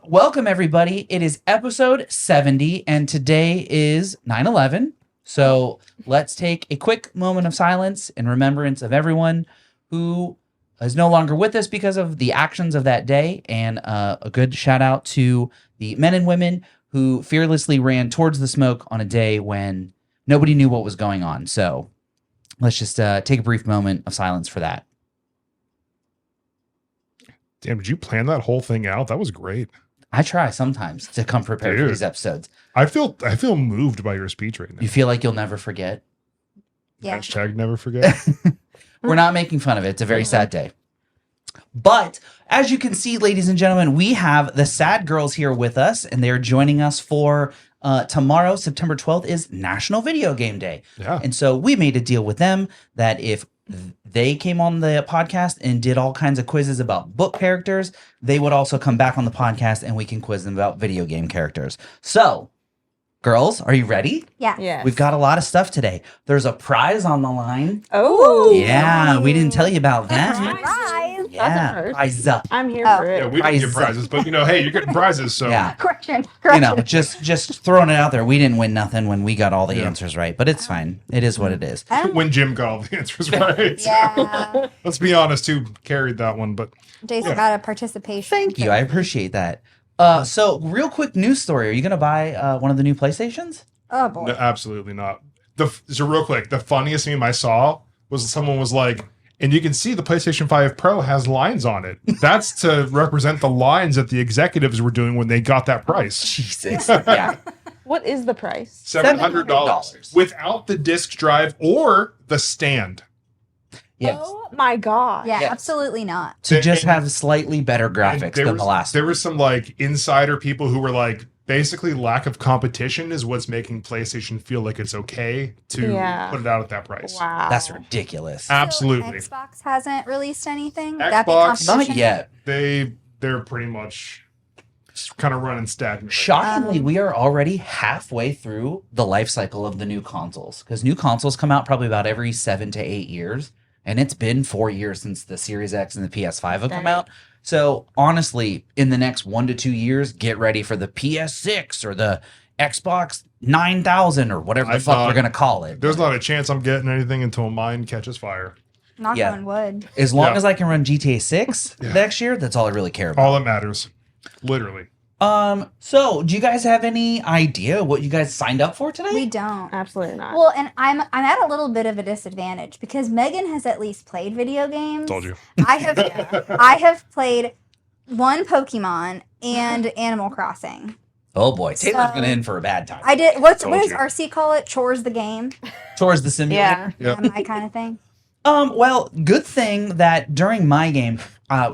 Welcome, everybody. It is episode 70, and today is 9/11. So let's take a quick moment of silence in remembrance of everyone who is no longer with us because of the actions of that day, and a good shout out to the men and women who fearlessly ran towards the smoke on a day when nobody knew what was going on. So let's just take a brief moment of silence for that. Damn, did you plan that whole thing out? That was great. I try sometimes to come prepared for these episodes. I feel moved by your speech right now. You feel like you'll never forget? Yeah. Hashtag never forget. We're not making fun of it. It's a very sad day. But as you can see, ladies and gentlemen, we have the Sadgirls here with us, and they're joining us for tomorrow, September 12th, is National Video Game Day. Yeah. And so we made a deal with them that if they came on the podcast and did all kinds of quizzes about book characters, they would also come back on the podcast and we can quiz them about video game characters. So, girls, are you ready? Yeah. Yes. We've got a lot of stuff today. There's a prize on the line. Oh. Yeah, we didn't tell you about that. Prize. Yeah, first. prize up. I'm here Oh. for it. Yeah, we didn't get prizes, but hey, you're getting prizes, so Yeah, Correction. you know, just throwing it out there. We didn't win nothing when we got all the Yeah. answers right, but it's fine. It is what it is. when Jim got all the answers right. Yeah. Let's be honest, who carried that one, but Jason got a participation. Thank you. I appreciate that. So real quick news story. Are you going to buy one of the new PlayStations? Oh boy. no, absolutely not. So real quick, the funniest meme I saw was someone was like, and you can see the PlayStation 5 Pro has lines on it. That's to represent the lines that the executives were doing when they got that price. Jesus. Yeah. What is the price? $700 without the disc drive or the stand. Yes. Oh my god. Yeah, Yes. absolutely not. To just And- have slightly better And graphics than the last. There were some like insider people who were like, basically lack of competition is what's making PlayStation feel like it's okay to Yeah. put it out at that price. Wow. That's ridiculous. Absolutely. So Xbox hasn't released anything. Would Xbox- that be Not competition? yet. They're pretty much just kind of running stagnant. Shockingly, we are already halfway through the life cycle of the new consoles, because new consoles come out probably about every 7 to 8 years, and it's been 4 years since the Series X and the PS5 have come Dang. out. So honestly, in the next 1 to 2 years, get ready for the PS6 or the Xbox 9000 or whatever the fuck we're gonna call it. There's not a chance I'm getting anything until mine catches fire. Knock Yeah. on wood. As long Yeah. as I can run GTA 6 next year, that's all I really care about. All that matters. Literally. So do you guys have any idea what you guys signed up for today? We don't. Absolutely not. Well, and I'm at a little bit of a disadvantage because Megan has at least played video games. Told you. I have played one Pokemon and Animal Crossing. Oh boy, Taylor's So- gonna in for a bad time. I did. What Told does you. RC call it? Chores the game. Towards the simulator. yeah. Yep. My kind of thing. Well, good thing that during my game,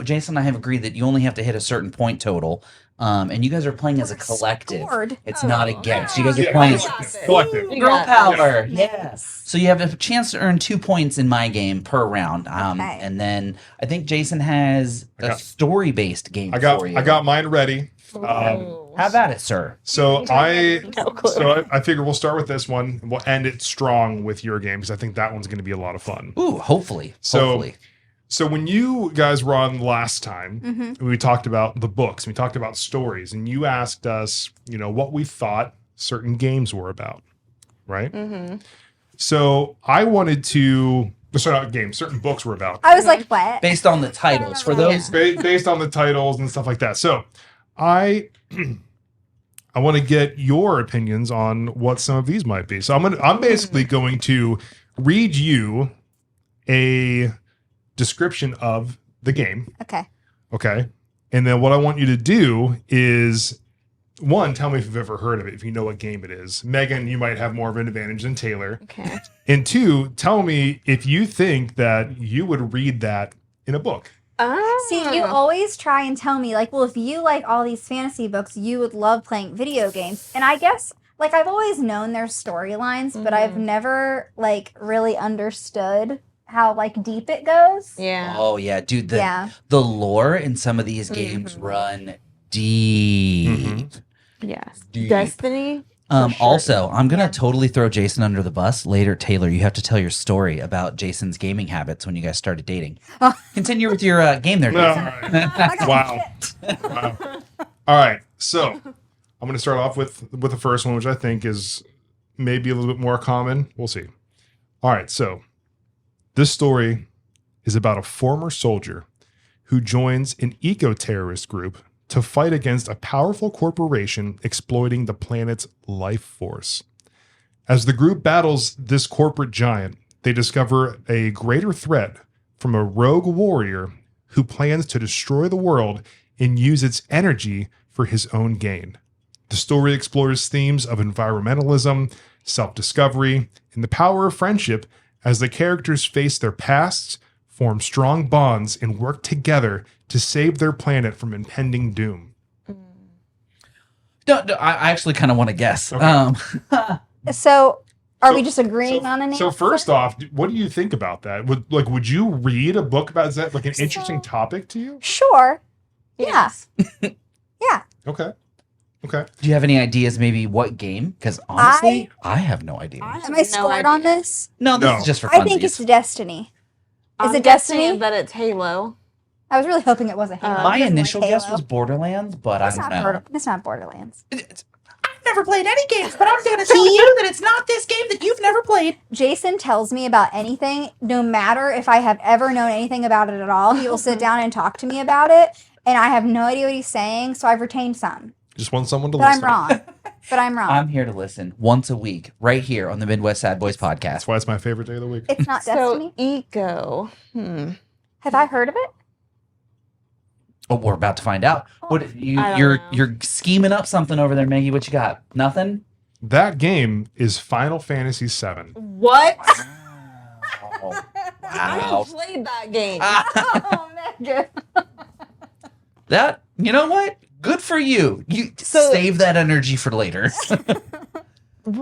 Jason and I have agreed that you only have to hit a certain point total. And you guys are playing as a collective. Scored. It's not Oh. against. You guys are Yeah. playing as Collective. You girl got power. it. Yes. So you have a chance to earn 2 points in my game per round. Okay. And then I think Jason has a got- story-based game I got for you. I got mine ready. Oh. How about it, sir? So No clue. I figure we'll start with this one. We'll end it strong with your game because I think that one's going to be a lot of fun. Ooh, hopefully. So- Hopefully. So when you guys were on last time, Mm-hmm. we talked about the books, we talked about stories, and you asked us, what we thought certain games were about, right? Mm-hmm. So I wanted to sorry, not games, certain books were about I was like, what? Based on the titles. For those based on the titles and stuff like that. So I want to get your opinions on what some of these might be. So I'm basically going to read you a description of the game. Okay. Okay. And then what I want you to do is, one, tell me if you've ever heard of it, if you know what game it is. Megan, you might have more of an advantage than Taylor. Okay. And two, tell me if you think that you would read that in a book. See, you always try and tell me, like, well, if you like all these fantasy books, you would love playing video games. And I guess, like, I've always known their storylines, but I've never, like, really understood how, like, deep it goes. Yeah. Oh yeah, dude. Yeah. The lore in some of these games run deep. Yes. Deep. Destiny. For sure. Also, I'm gonna Yeah. totally throw Jason under the bus later. Taylor, you have to tell your story about Jason's gaming habits when you guys started dating. Oh. Continue with your game there, No, all Jason. right. Wow. Wow. All right. So I'm going to start off with the first one, which I think is maybe a little bit more common. We'll see. All right. So this story is about a former soldier who joins an eco-terrorist group to fight against a powerful corporation exploiting the planet's life force. As the group battles this corporate giant, they discover a greater threat from a rogue warrior who plans to destroy the world and use its energy for his own gain. The story explores themes of environmentalism, self-discovery, and the power of friendship as the characters face their pasts, form strong bonds, and work together to save their planet from impending doom. No, I actually kind of want to guess. Okay. So, are So- we just agreeing on an answer? So first off, what do you think about that? Would you read a book about, is that like an interesting topic to you? Sure. Yes. Yeah. Okay. Okay. Do you have any ideas? Maybe what game? Because honestly, I have no idea. Am I scored on this? No, this No. is just for I funsies. think it's Destiny. Is I'm it guessing Destiny? that it's Halo. I was really hoping it wasn't Halo. My It My doesn't initial like guess Halo. was Borderlands, but I It's don't not, know. it's not Borderlands. I've never played any games, but I'm going to tell you that it's not this game that you've never played. Jason tells me about anything, no matter if I have ever known anything about it at all. He will sit down and talk to me about it, and I have no idea what he's saying, so I've retained some. Just want someone to But I'm listen. wrong. But I'm wrong. I'm here to listen once a week, right here on the Midwest Sad Boys podcast. That's why it's my favorite day of the week. It's not So Destiny. eco. Have I heard of it? Oh, we're about to find out. What I don't you're know. you're scheming up something over there, Maggie? What you got? Nothing. That game is Final Fantasy VII. What? Wow. I Wow. played that game. Oh, Megan. That, you know what? Good for you. You So- save that energy for later. So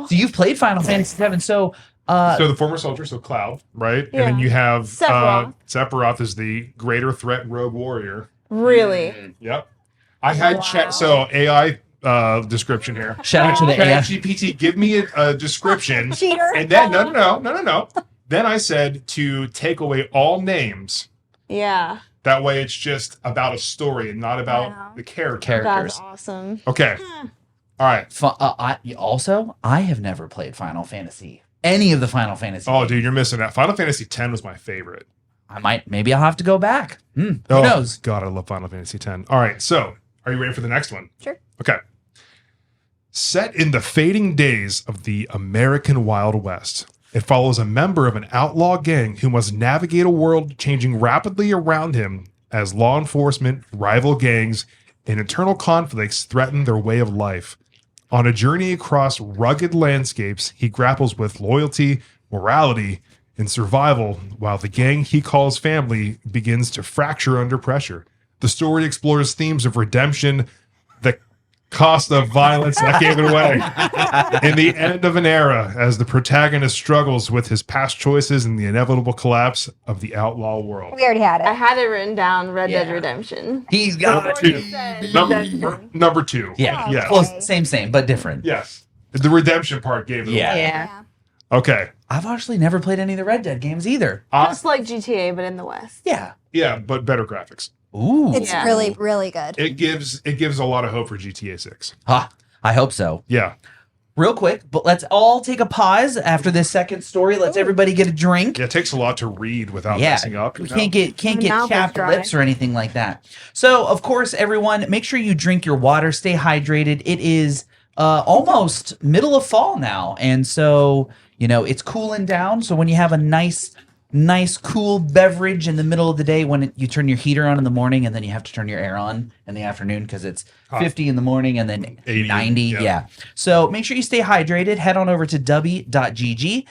you've played Final Fantasy VII. So So the former soldier, so Cloud, right? And then Yeah. you have Sephiroth. Sephiroth is the greater threat rogue warrior. Really? Yep. I had chat. So AI description here. shout out to the AI. ChatGPT, give me a description. Cheater. And then no. Then I said to take away all names. Yeah. That way, it's just about a story and not about Wow. the character. Characters. That's awesome. Okay. All right. I have never played Final Fantasy. Any of the Final Fantasy. Oh, games. dude, you're missing that. Final Fantasy X was my favorite. Maybe I'll have to go back. Who Oh, knows? God, I love Final Fantasy X. All right. So, are you ready for the next one? Sure. Okay. Set in the fading days of the American Wild West, it follows a member of an outlaw gang who must navigate a world changing rapidly around him as law enforcement, rival gangs, and internal conflicts threaten their way of life. On a journey across rugged landscapes, he grapples with loyalty, morality, and survival while the gang he calls family begins to fracture under pressure. The story explores themes of redemption, the cost of violence, I gave it away, and the end of an era as the protagonist struggles with his past choices and the inevitable collapse of the outlaw world. We already had I it. had it written down. Red Yeah. Dead Redemption. He's got Number it. two. Number two. Yeah. Yes. Well, same, but different. Yes. The redemption part gave it Yeah. away. Yeah. Okay. I've actually never played any of the Red Dead games either. Just like GTA, but in the West. Yeah. Yeah, but better graphics. Ooh. It's Yeah. really, really good. It gives a lot of hope for GTA 6. Ha, I hope so. Yeah. Real quick, but let's all take a pause after this second story. Let's everybody get a drink. Yeah, it takes a lot to read without Yeah, messing up. we you know? can't My get mouth is chapped dry. lips or anything like that. So, of course, everyone, make sure you drink your water, stay hydrated. It is almost middle of fall now, and so it's cooling down. So when you have a nice cool beverage in the middle of the day, when you turn your heater on in the morning, and then you have to turn your air on in the afternoon because it's Hot. 50 in the morning and then 80, 90. yeah. Yeah. So make sure you stay hydrated. Head on over to w.gg.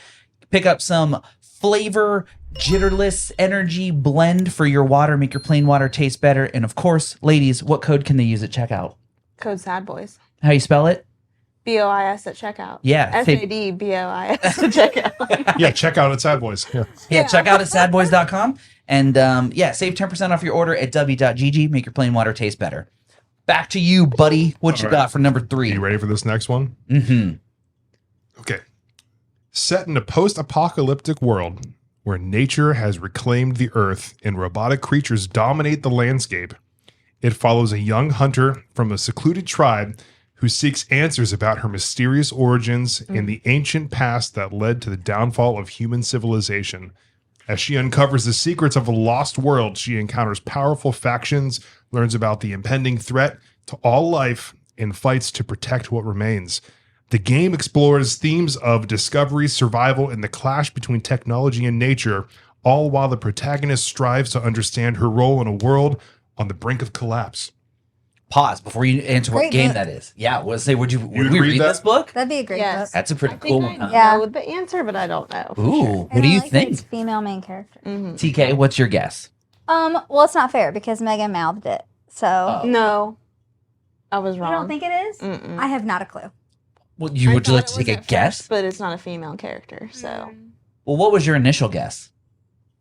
Pick up some flavor jitterless energy blend for your water. Make your plain water taste better. And of course, ladies, what code can they use at checkout? Code Sad Boys. How you spell it? BOIS at checkout. Yeah. SADBOIS at checkout. Yeah, check out at Sad Boys. Yeah. Yeah, check out at sadboys.com. And save 10% off your order at w.gg. Make your plain water taste better. Back to you, buddy. What you All right. got for number Are 3? you ready for this next one? Mm-hmm. Okay. Set in a post-apocalyptic world where nature has reclaimed the earth and robotic creatures dominate the landscape, it follows a young hunter from a secluded tribe who seeks answers about her mysterious origins and the ancient past that led to the downfall of human civilization. As she uncovers the secrets of a lost world, she encounters powerful factions, learns about the impending threat to all life, and fights to protect what remains. The game explores themes of discovery, survival, and the clash between technology and nature, all while the protagonist strives to understand her role in a world on the brink of collapse. Pause before you answer what Great game book. that is. Yeah, would You'd we read read that? this book? That'd be a great Yes. book. That's a pretty I cool think one. I Huh? Yeah. know the answer, but I don't know. for Ooh, sure. what do you like think? It's female main character. Mhm. TK, what's your guess? Well, it's not fair because Megan mouthed it. So Oh. No, I was you wrong. don't think it is? Mm-mm. I have not a clue. Well, I would you thought like it to was take a at guess? first, but it's not a female character, so Well, what was your initial guess?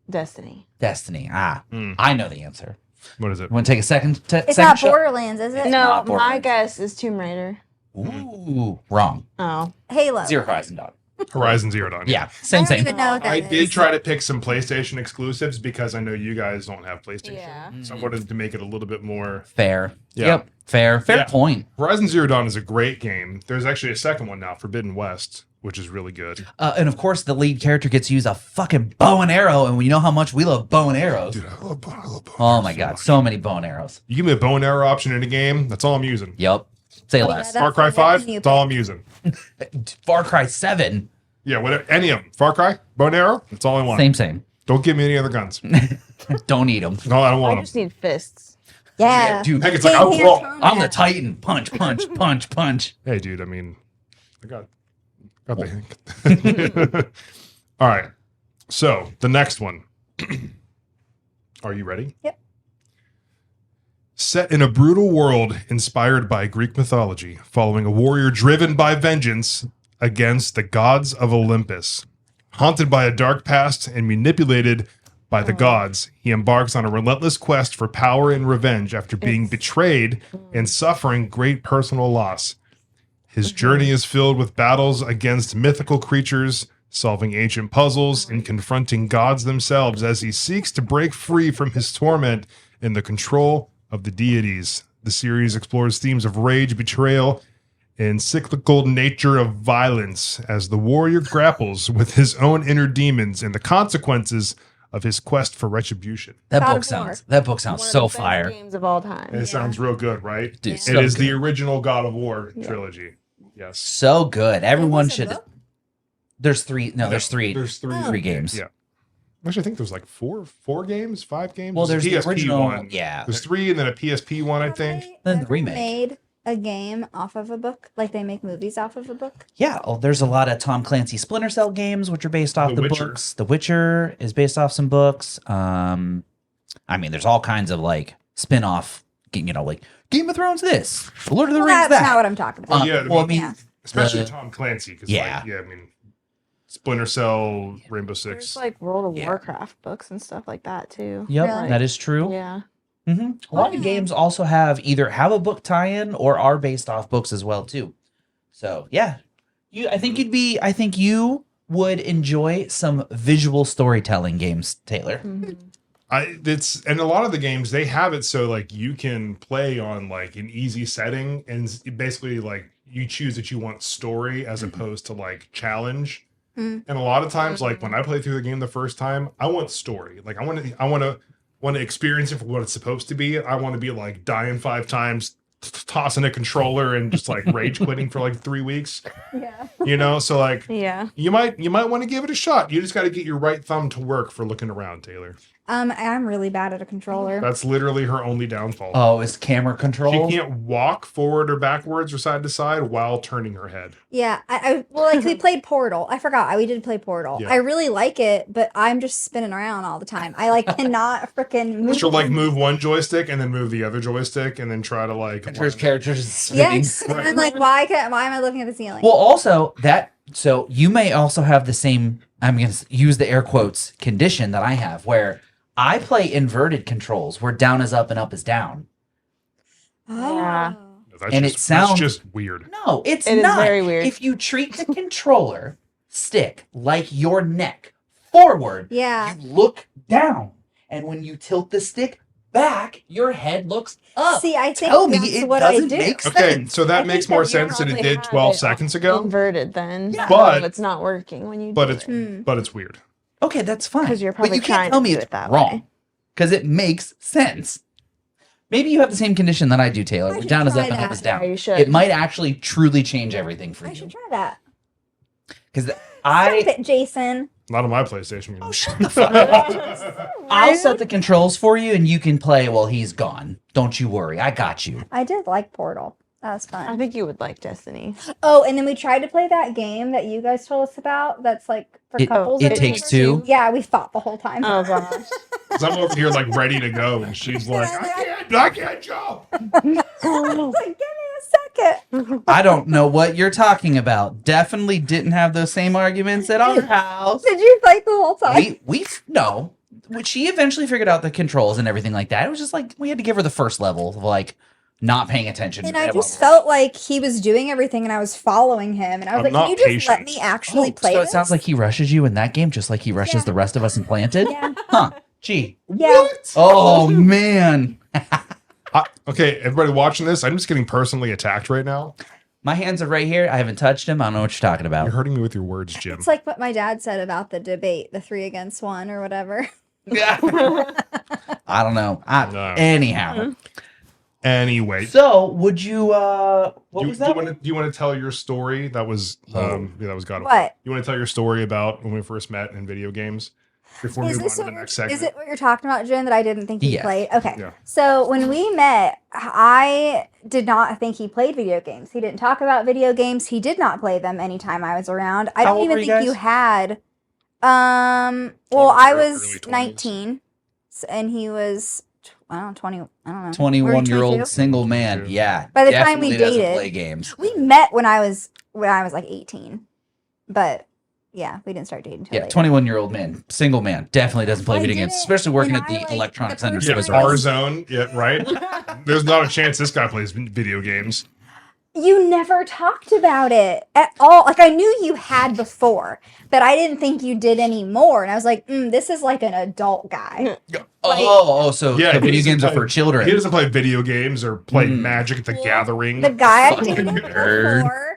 Destiny. Destiny. Hmm. I know the answer. What is it? Want to take a second? It's second not shot? Borderlands, is it? No. No, not my Borderlands. guess is Tomb Raider. Ooh, wrong. Oh, Halo. Zero Horizon Dawn. Horizon Zero Dawn. Yeah, I same don't thing. even know what that I is. did try to pick some PlayStation exclusives because I know you guys don't have PlayStation. yeah. So I wanted to make it a little bit more. Fair. Yeah. Yep. Fair Yeah. point. Horizon Zero Dawn is a great game. There's actually a second one now, Forbidden West, which is really good. And of course, the lead character gets to use a fucking bow and arrow, and we know how much we love bow and arrows. Dude, I love bow and Oh my arrows god, much. so many bow and arrows. You give me a bow and arrow option in a game, that's all I'm using. Yep. Say Oh, less. yeah, Far Cry that's 5, new that's all I'm using. Far Cry 7. Yeah, whatever. Any of them. Far Cry, bow and arrow, that's all I want. Same. Don't give me any other guns. Don't need them. No, I don't want I them. just need fists. Yeah. Dude, Heck, it's like, Hey, I'm here's wrong. Tom. I'm the Titan. Punch, punch, punch, punch. Hey, dude, I mean, I got the All right. So, the next one. Are you ready? Yep. Set in a brutal world inspired by Greek mythology, following a warrior driven by vengeance against the gods of Olympus. Haunted by a dark past and manipulated by the gods, he embarks on a relentless quest for power and revenge after being betrayed and suffering great personal loss. His journey is filled with battles against mythical creatures, solving ancient puzzles, and confronting gods themselves as he seeks to break free from his torment in the control of the deities. The series explores themes of rage, betrayal, and cyclical nature of violence as the warrior grapples with his own inner demons and the consequences of his quest for retribution. That God book of War. sounds One of so the best fire. games of all time. And it sounds real good, right? Dude, It so is the good. original God of War trilogy. Yes. So good. Everyone was a should. book? There's three. No, there's three. There's three. Oh. Three games. Yeah. Actually, I think there's like four games, 5 games. Well, there's the PSP original. one. Yeah. There's 3 and then a PSP one, I Have think. they Then the ever remake. made a game off of a book? Like they make movies off of a book? Yeah, there's a lot of Tom Clancy Splinter Cell games, which are based off The the Witcher. books. The Witcher is based off some books. I mean, there's all kinds of like spin-off, like Game of Thrones this, Lord of the Well, Rings that's that. not what I'm talking about. Yeah, well, I mean, Yeah. Especially the- Tom Clancy. 'Cause Yeah. I mean, Splinter Cell, Rainbow Six. There's like World of Yeah. Warcraft books and stuff like that too. Yep, Really? that is true. Yeah. A lot of games also either have a book tie-in or are based off books as well too. So yeah, I think you would enjoy some visual storytelling games, Taylor. It's and a lot of the games they have it so like you can play on like an easy setting and basically like you choose that you want story as opposed to like challenge. Mm. And a lot of times, like when I play through the game the first time, I want story. Like I want to experience it for what it's supposed to be. I want to be like dying 5 times, tossing a controller, and just like rage quitting for like 3 weeks. Yeah. You know, so like Yeah. you might want to give it a shot. You just got to get your right thumb to work for looking around, Taylor. I'm really bad at a controller. That's literally her only downfall. Oh, it's camera control. She can't walk forward or backwards or side to side while turning her head. Yeah, like we played Portal. I forgot we did play Portal. Yeah. I really like it, but I'm just spinning around all the time. I like cannot freaking move. She'll like move one joystick and then move the other joystick and then try to like. First characters spinning. Yes, and I'm like, why am I looking at the ceiling? Well, also so you may also have the same, I'm going to use the air quotes, condition that I have where I play inverted controls where down is up and up is down. Yeah. That's And just, it sounds- that's just weird. No, it's It is not. very weird. If you treat the controller stick like your neck forward, Yeah. you look down. And when you tilt the stick back, your head looks up. See, I think Tell me that's it what I doesn't do. make Okay, sense. so I that think makes more that you sense than it probably did have 12 it seconds ago. Inverted then. Yeah. But- So it's not working when you But do it's it. but it's weird. Okay, that's fine. 'Cause you're But probably you can't trying tell to me do it's it that wrong. way. Because it makes sense. Maybe you have the same condition that I do, Taylor. I should Down is try up and up that. is down. Yeah, you should. It might actually truly change everything for I you. should try that. Because Stop it, Jason. Not on my PlayStation. Oh, shut the fuck up. I'll set the controls for you and you can play while he's gone. Don't you worry. I got you. I did like Portal. That was I fun. think you would like Destiny. Oh, and then we tried to play that game that you guys told us about. That's like for couples. It or Takes whatever. Two. Yeah, we fought the whole time. Oh gosh. 'Cause I'm over here like ready to go, and she's like, I can't jump. I was like, give me a second. I don't know what you're talking about. Definitely didn't have those same arguments at our house. Did you fight the whole time? No. When she eventually figured out the controls and everything like that, it was just like we had to give her the first level of like not paying attention. And I at just what we're felt like he was doing everything and I was following him. And I was I'm like, not can you just let patient. me watching. actually Oh, play so this? it sounds like he rushes you in that game just like he rushes Yeah. the rest of us in Planted? Yeah. Huh. Gee. Yeah. Oh, man. Okay, everybody watching this, I'm just getting personally attacked right now. My hands are right here. I haven't touched him. I don't know what you're talking You're about. hurting me with your words, Jim. It's like what my dad said about the debate, the 3 against 1 or whatever. Yeah. I don't know. No. Anyhow. Anyway, So, would you, what was that? do you want to tell your story? That was yeah, that was God. of War. What? You want to tell your story about when we first met in video games before we Is move on this to the what next you're- segment? is it what you're talking about, Jen, that I didn't think he Yes. played? Okay. Yeah. So when we met, I did not think he played video games. He didn't talk about video games. He did not play them anytime I was around. I How don't old even were you think you guys? had. Well, I Early was 20s. 19 and he was, I don't know, 20, I don't know. 21-year-old 22? single man. 22. Yeah. By the time we definitely doesn't dated- play games. We met when I was like 18. But yeah, we didn't start dating until Yeah, later. 21-year-old man, single man, definitely doesn't play I video did games, it, especially working and at the I, like, electronics the center. first Yeah, Toys time R our Us. zone. Yeah, right. There's not a chance this guy plays video games. You never talked about it at all. Like I knew you had before, but I didn't think you did anymore. And I was like, this is like an adult guy. So Yeah, so video he doesn't games are play- for children. He doesn't play video games or play Mm. Magic at the Well, Gathering. The guy I Fucking dated nerd. before,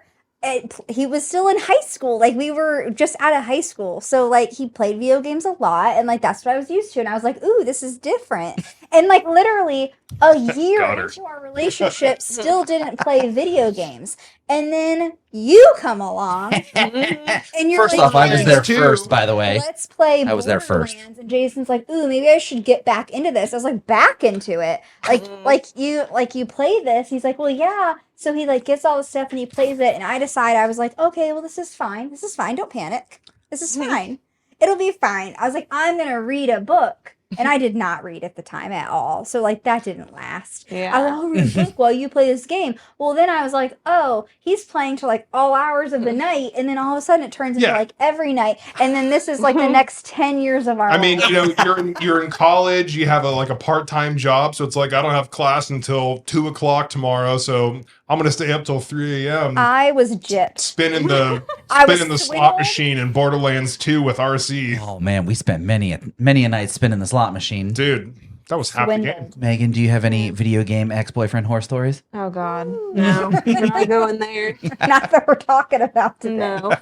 he was still in high school. Like we were just out of high school. So like he played video games a lot and like that's what I was used to. And I was like, ooh, this is different. And like literally a year Got her. into our relationship still didn't play video games. And then you come along and you're First like, off, I was "Hey, there Two. first, by the way. let's play I was there first. Borderlands." And Jason's like, ooh, maybe I should get back into this. I was like, back into it. Like you play this. He's like, well, yeah. So he like gets all the stuff and he plays it. And I decide, I was like, okay, well, this is fine. This is fine. Don't panic. This is fine. It'll be fine. I was like, I'm going to read a book. And I did not read at the time at all. So like that didn't last. I was like, Yeah. I'll read a book while you play this game. Well, then I was like, oh, he's playing till like all hours of the night. And then all of a sudden it turns into Yeah. like every night. And then this is like the next 10 years of our I mean, life. you know, you're in college. You have a part-time job, so it's like I don't have class until 2:00 tomorrow. So I'm gonna stay up till 3 a.m. I was gypped. spinning the I was spinning the slot swindled. machine in Borderlands 2 with RC. Oh man, we spent many a night spinning the slot machine. Dude, that was half the game. Swindled. Megan, do you have any video game ex-boyfriend horror stories? Oh God. No. I'm not going there. Not that we're talking about today. No.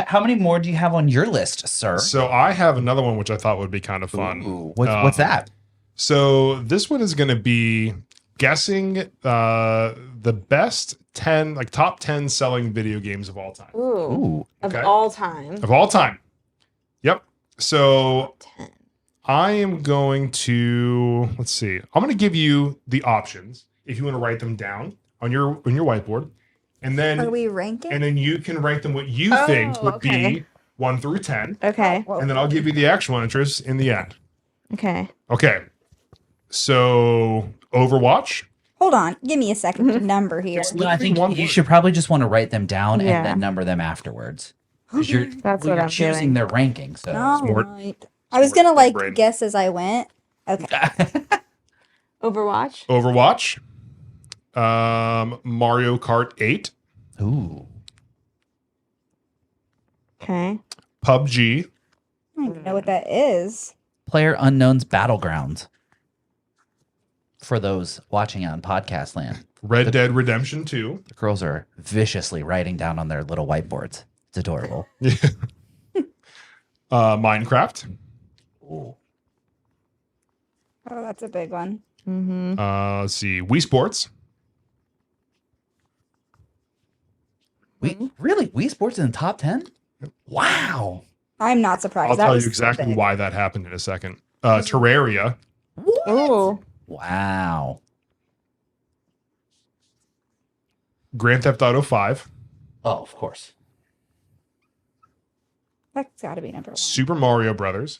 How many more do you have on your list, sir? So I have another one which I thought would be kind of fun. Ooh, what's that? So this one is going to be guessing the best 10, like top 10 selling video games of all time. Ooh. Ooh. Of Okay. all time. Of all time. Yep. So 10. I am going to, let's see. I'm going to give you the options if you want to write them down on your whiteboard. And then Are we ranking? and then you can rank them what you Oh, think would okay. be 1 through 10. Okay. Whoa. And then I'll give you the actual answers in the end. Okay. Okay. So Overwatch. Hold on. Give me a second to number here. It's No, I think one you word. should probably just want to write them down Yeah. and then number them afterwards. 'Cause you're, That's well, what you're I'm choosing doing. their ranking. So All Smart. right. I was Smart gonna like brain. guess as I went. Okay. Overwatch. Overwatch. Mario Kart 8. Ooh. Okay. PUBG. I don't even know what that is. Player Unknown's Battlegrounds. For those watching out in podcast land, Red Dead Redemption 2. the girls are viciously writing down on their little whiteboards. It's adorable. Minecraft. Ooh. Oh, that's a big one. Mm-hmm. Let's see. Wii Sports. Really? Wii Sports in the top 10? Wow. I'm not surprised. I'll That tell was you so exactly big. why that happened in a second. Terraria. Ooh. Wow. Grand Theft Auto 5. Oh, of course. That's got to be number one. Super Mario Brothers.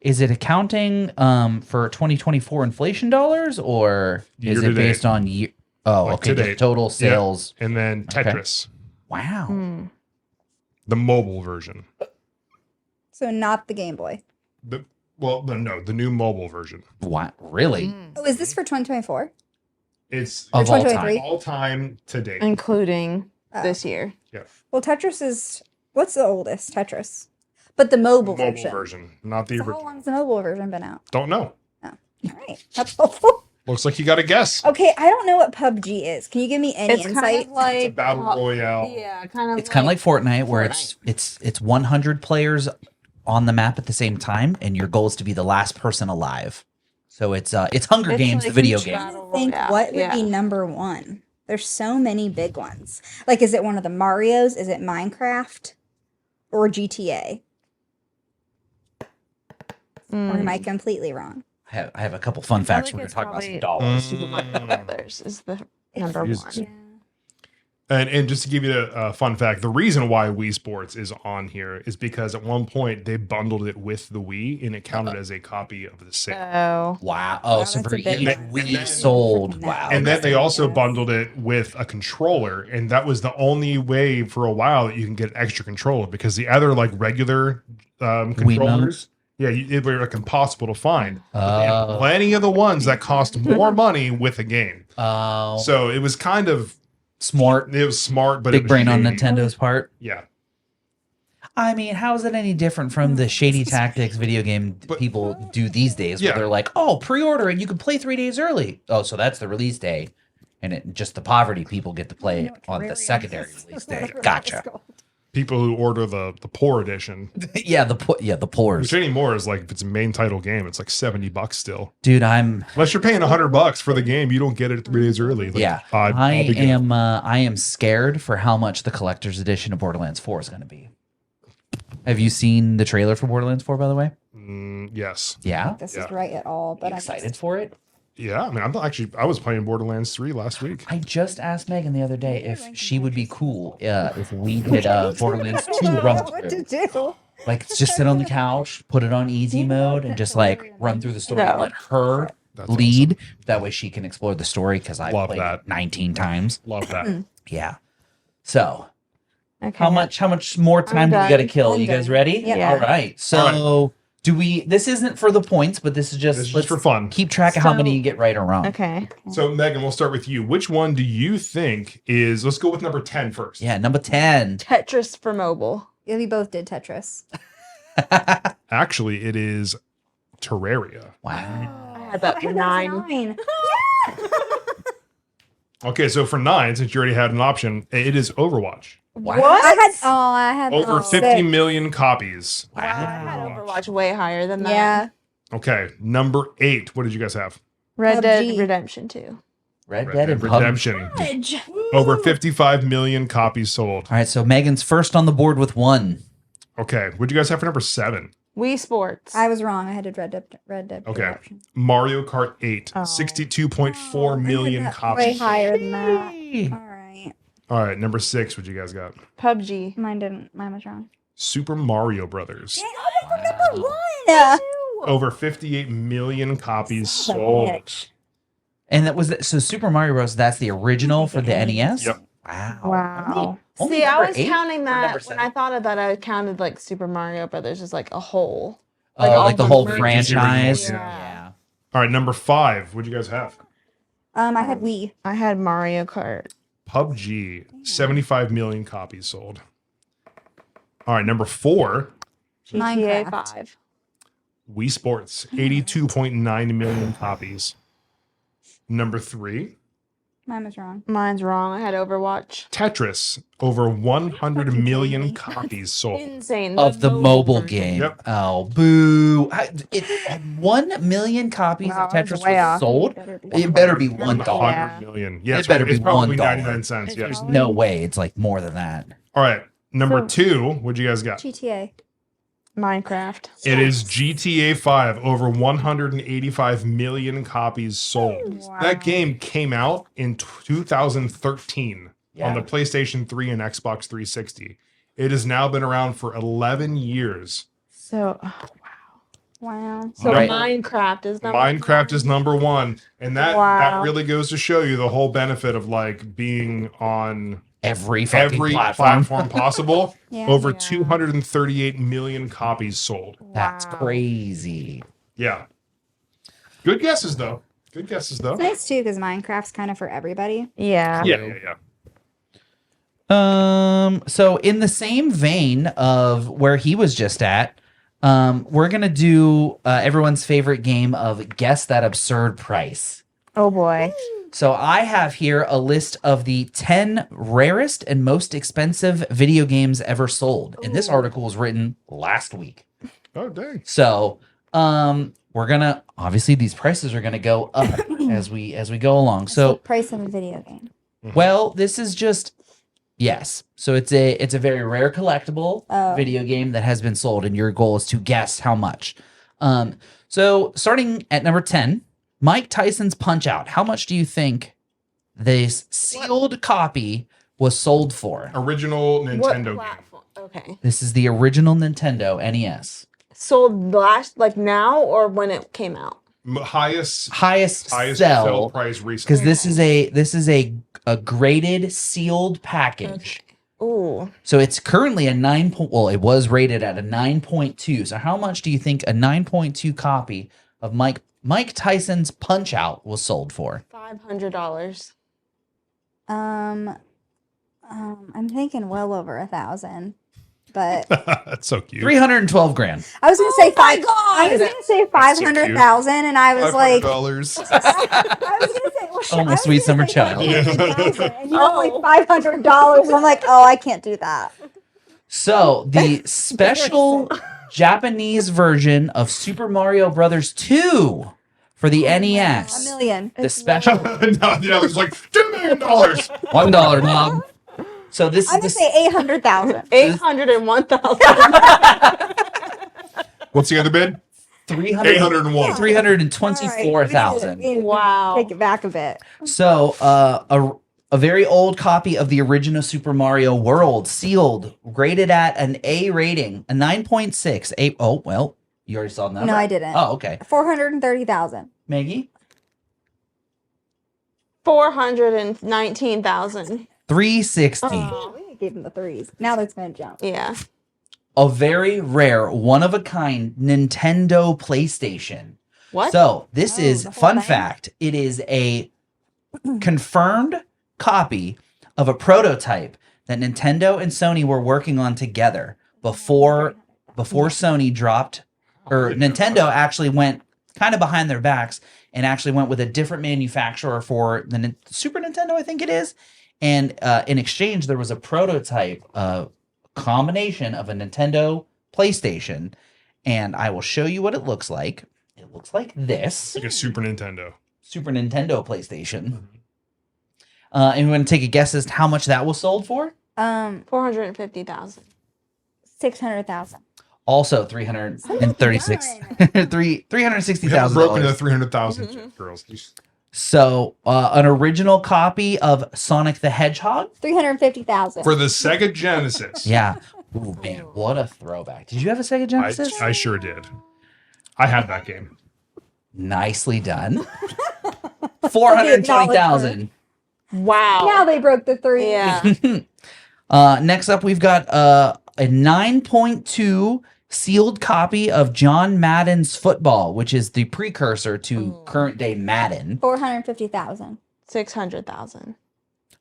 Is it accounting for 2024 inflation dollars, or is Year it to based date. on year? Oh, Like okay, to just date. total sales. And then Okay. Tetris. Wow. Mm. The mobile version. So not the Game Boy. The new mobile version. What? Really? Oh, is this for 2024? It's Of all 2023? time. all time to date. Including Oh. this year. Yeah. Well, Tetris is what's the oldest Tetris? But the mobile, version. not the So how original. long's the mobile version been out? Don't know. All right, that's helpful. Looks like you got a guess. Okay, I don't know what PUBG is. Can you give me any It's insight? kind of like It's a battle royale. Yeah, kind of. It's kind of like Fortnite, where it's 100 players on the map at the same time, and your goal is to be the last person alive. So it's Hunger It's Games, like the video each game. battle Think royale, what would yeah. be number one? There's so many big ones. Like, is it one of the Marios? Is it Minecraft or GTA? Or am I completely wrong? I have a couple fun facts. We're going to talk about some dollars. Super Mario Brothers is the number Jesus. one. And just to give you a fun fact, the reason why Wii Sports is on here is because at one point they bundled it with the Wii and it counted as a copy of the sale. Oh. Wow. Oh, Wow, so that's for a big each one. Wii sold. No. Wow. And then they also Yes. bundled it with a controller, and that was the only way for a while that you can get an extra controller because the other like regular controllers, they were like impossible to find. But they had Oh. plenty of the ones that cost more money with a game, Oh. so it was kind of Smart. it was smart, but it Big was brain on shady. Nintendo's part. Yeah, I mean, how is it any different from the shady tactics video game But- people do these days? Yeah. Where they're like, "Oh, pre-order and you can play 3 days early." Oh, so that's the release day, and just the poverty people get to play on the secondary release day. Gotcha. people who order the poor edition, yeah, the poors, which anymore is like if it's a main title game, it's like $70 still. dude. I'm Unless you're paying $100 for the game, you don't get it 3 days early. Like, yeah. I'll be good. I am scared for how much the collector's edition of Borderlands 4 is going to be. Have you seen the trailer for Borderlands 4? By the way, Yes. yeah. This Yeah. is right at all, but You I'm excited for it? Yeah, I mean, I was playing Borderlands 3 last week. I just asked Megan the other day if she would be cool if we did Borderlands 2 run what through. to do. Like just sit on the couch, put it on easy mode, and just like run through the story and No. let her That's lead. That way she can explore the story because I Love played that. it 19 times. Love that. Yeah. So Okay. how much more time do we done. got to kill? I'm You guys done. ready? Yeah. All right. So do we? This isn't for the points, but this is just This is let's just for fun. keep track of how So- many you get right or wrong. Okay. So, Megan, we'll start with you. Which one do you think is, let's go with number 10 first. Yeah. Number 10. Tetris for mobile. Yeah, we both did Tetris. Actually, it is Terraria. Wow. I had that for 9. Okay, so for 9, since you already had an option, it is Overwatch. Wow. I had Over 50 six. million copies. I had Wow. Overwatch way higher than that. Yeah. Okay, number 8. What did you guys have? Red Dead PUBG. Redemption 2. Red Red Dead Dead and PUBG. Redemption. Over 55 million copies sold. All right, so Megan's first on the board with 1. Okay, what do you guys have for number 7? Wii Sports. I was wrong. I had Red Dead Okay. Redemption. Mario Kart 8. Oh. 62.4 million Way copies. higher than that. All right. All right, number 6. What you guys got? PUBG. Mine didn't. Mine was wrong. Super Mario Brothers. Yeah. Over 58 million copies sold. And that was so Super Mario Bros. That's the original for the NES. Yep. Wow. Wow. Only See, I number was 8 counting or that number when 7? I thought of that. I counted like Super Mario Brothers as like a whole. Like all the the whole merch. franchise. Yeah. Yeah. All right, number 5. What'd you guys have? I had Wii. I had Mario Kart. PUBG, 75 million copies sold. All right, number 4, GTA Minecraft. 5. Wii Sports, 82.9 million copies. Number 3, Mine was wrong. Mine's wrong. I had Overwatch. Tetris, over 100 million copies sold. Insane. Of the mobile version. game. Yep. Oh, boo. 1 million copies Wow, of I was Tetris way was off. sold. It better be $1. 100 million. Yeah, It better be it's probably $1. 99 cents. Yeah. There's no way it's like more than that. All right, number So- 2, what'd you guys got? GTA. Minecraft. It is GTA 5, over 185 million copies sold. Wow. That game came out in 2013 Yeah. on the PlayStation 3 and Xbox 360. It has now been around for 11 years. So, Wow. so Right. Minecraft is number Minecraft is number 1, and that Wow. really goes to show you the whole benefit of like being on Every fucking every platform. platform possible. Yeah. Over Yeah. 238 million copies sold. That's Wow. crazy. Yeah. Good guesses though. Good guesses though. It's nice too because Minecraft's kind of for everybody. Yeah. Yeah. So in the same vein of where he was just at, we're gonna do everyone's favorite game of Guess That Absurd Price. Oh boy. So I have here a list of the 10 rarest and most expensive video games ever sold. And this article was written last week. Oh dang. So we're gonna obviously these prices are gonna go up as we go along. It's the So price of a video game. well, this is just yes. So it's a very rare collectible Oh. video game that has been sold, and your goal is to guess how much. So starting at number 10, Mike Tyson's Punch Out. How much do you think this sealed copy was sold for? Original What Nintendo game. platform? Okay. This is the original Nintendo NES. Sold last, like now or when it came out? Highest Highest sell sell price recently. because this is a graded sealed package. Ooh. So it's currently a 9. Well, it was rated at a 9.2. So how much do you think a 9.2 copy of Mike Tyson's Punch Out was sold for? $500. I'm thinking well over 1,000, but That's so cute. 312 grand. I was gonna say my five. God! I was gonna say 500,000, and I was like, I $500. was gonna say, well, shit, Oh, my I was sweet gonna summer say child. 500,000, and you Oh. know, like $500. I'm like, oh, I can't do that. So the special Japanese version of Super Mario Brothers 2 for the A NES. million. The special no, it's like $2 million. $1 knob. So this I'm is gonna the say 800,000. 801,000. What's the other bid? 801. 324,000. Wow. Take it back a bit. So a very old copy of the original Super Mario World, sealed, graded at an A rating, a 9.6. Oh, well, you already saw the number. No, I didn't. Oh, okay. 430,000. Maggie? 419,000. 360. Oh. We gave him the threes. Now that's gonna jump. Yeah. A very rare, one-of-a-kind Nintendo PlayStation. What? So this Oh, is, the whole fun thing? fact, it is a confirmed copy of a prototype that Nintendo and Sony were working on together before Sony dropped, or Nintendo actually went kind of behind their backs and actually went with a different manufacturer for the Super Nintendo, I think it is. And in exchange, there was a prototype combination of a Nintendo PlayStation, and I will show you what it looks like. It looks like this. Like a Super Nintendo. Super Nintendo PlayStation. And we're going to take a guess as to how much that was sold for. 450,000. 600,000. Also 336 We haven't $360,000. broken the 300,000 yet, girls. So an original copy of Sonic the Hedgehog. 350,000. For the Sega Genesis. Yeah. Ooh, man, what a throwback. Did you have a Sega Genesis? I sure did. I had that game. Nicely done. 420,000. Wow. Now they broke the three. Yeah. Next up, we've got a 9.2 sealed copy of John Madden's Football, which is the precursor to current day Madden. 450,000. 600,000.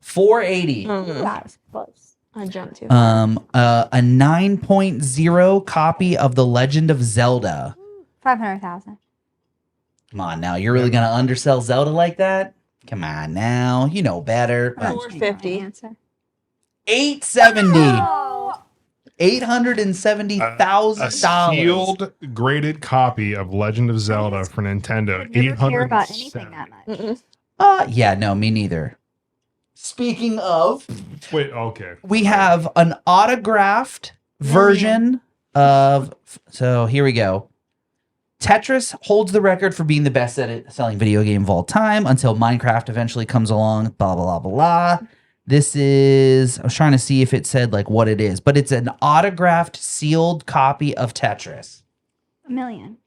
480. That was close. I jumped too far. A 9.0 copy of The Legend of Zelda. 500,000. Come on now, you're really gonna undersell Zelda like that? Come on now, you know better. That's 450. my answer. 870. Oh, $870,000. A sealed graded copy of Legend of Zelda for Nintendo. I never care about anything that much. Yeah, no, me neither. Speaking of, Wait, okay. we have an autographed version of. So here we go. Tetris holds the record for being the best selling video game of all time until Minecraft eventually comes along. Blah, blah, blah, blah. This is, I was trying to see if it said like what it is, but it's an autographed sealed copy of Tetris. $1 million.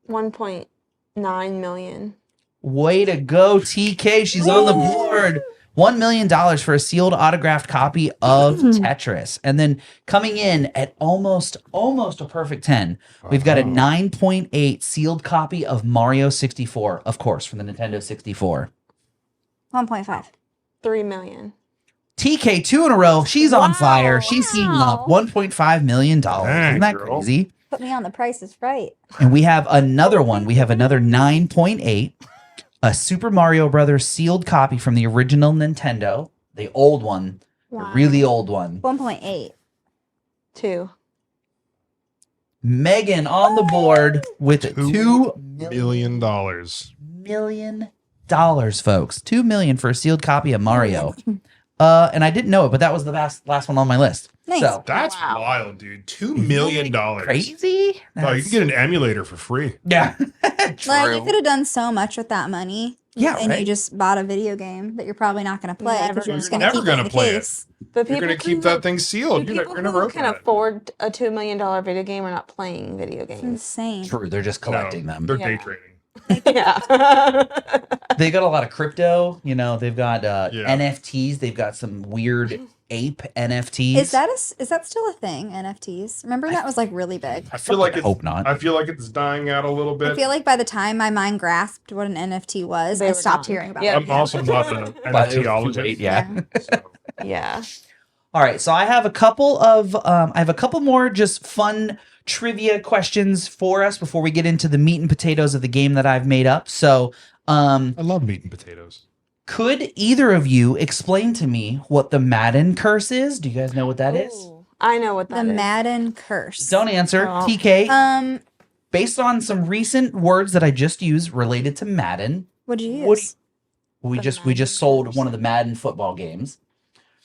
1.9 million. Way to go, TK. She's on the board. $1 million for a sealed autographed copy of Tetris. And then coming in at almost a perfect 10, we've got a 9.8 sealed copy of Mario 64, of course, from the Nintendo 64. 1.5. 3 million. TK, 2 in a row. She's on fire. She's heating up. $1.5 million. Dang, Isn't that girl. crazy? Put me on the Price is Right. And we have another one. We have another 9.8. A Super Mario Brothers sealed copy from the original Nintendo. The old one. The really old one. 1.8. 2. Megan on the board with $2 $2 million. million, folks. $2 million for a sealed copy of Mario. And I didn't know it, but that was the last one on my list. Nice. So That's wild, dude. $2 million. crazy. Oh, you can get an emulator for free. Yeah. True. Like, you could have done so much with that money. Yeah, And right. you just bought a video game that you're probably not going to play Never because you're just going gonna- to keep never it in the gonna play it. case. The You're people going to keep who- that thing sealed. The You're people never who open can it. afford a $2 million video game are not playing video It's games. insane. True. They're just collecting No, them. They're Yeah. day trading. Yeah. They got a lot of crypto. You know, they've got Yeah. NFTs. They've got some weird ape NFTs. Is that still a thing? NFTs? Remember that was like really big. I feel like I hope not. I feel like it's dying out a little bit. I feel like by the time my mind grasped what an NFT was, They I were stopped gone. hearing about Yeah. it. I'm also not an But it was too NFTologist. late, yeah. So, Yeah. All right, so I have a couple more just fun trivia questions for us before we get into the meat and potatoes of the game that I've made up. So, I love meat and potatoes. could either of you explain to me what the Madden curse is? Do you guys know what that is? Ooh, I know what The that is. Madden curse. Don't answer. Oh. TK, based on some recent words that I just used related to Madden, What'd you use? What- we The just Madden sold curse. one of the Madden football games.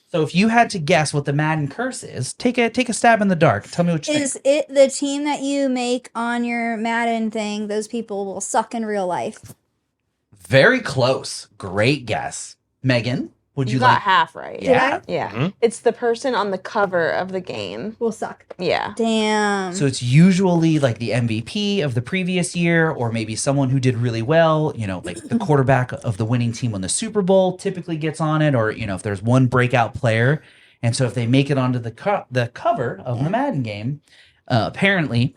So if you had to guess what the Madden curse is, take a stab in the dark. Tell me what you think. Is it the team that you make on your Madden thing? Those people will suck in real life. Very close. Great guess. Megan, would You you got like? half right. Yeah. Yeah. Mhm. It's the person on the cover of the game. Will suck. Yeah. Damn. So it's usually like the MVP of the previous year, or maybe someone who did really well. You know, like the quarterback of the winning team on the Super Bowl typically gets on it, or you know, if there's one breakout player, and so if they make it onto the cover of the Madden game, apparently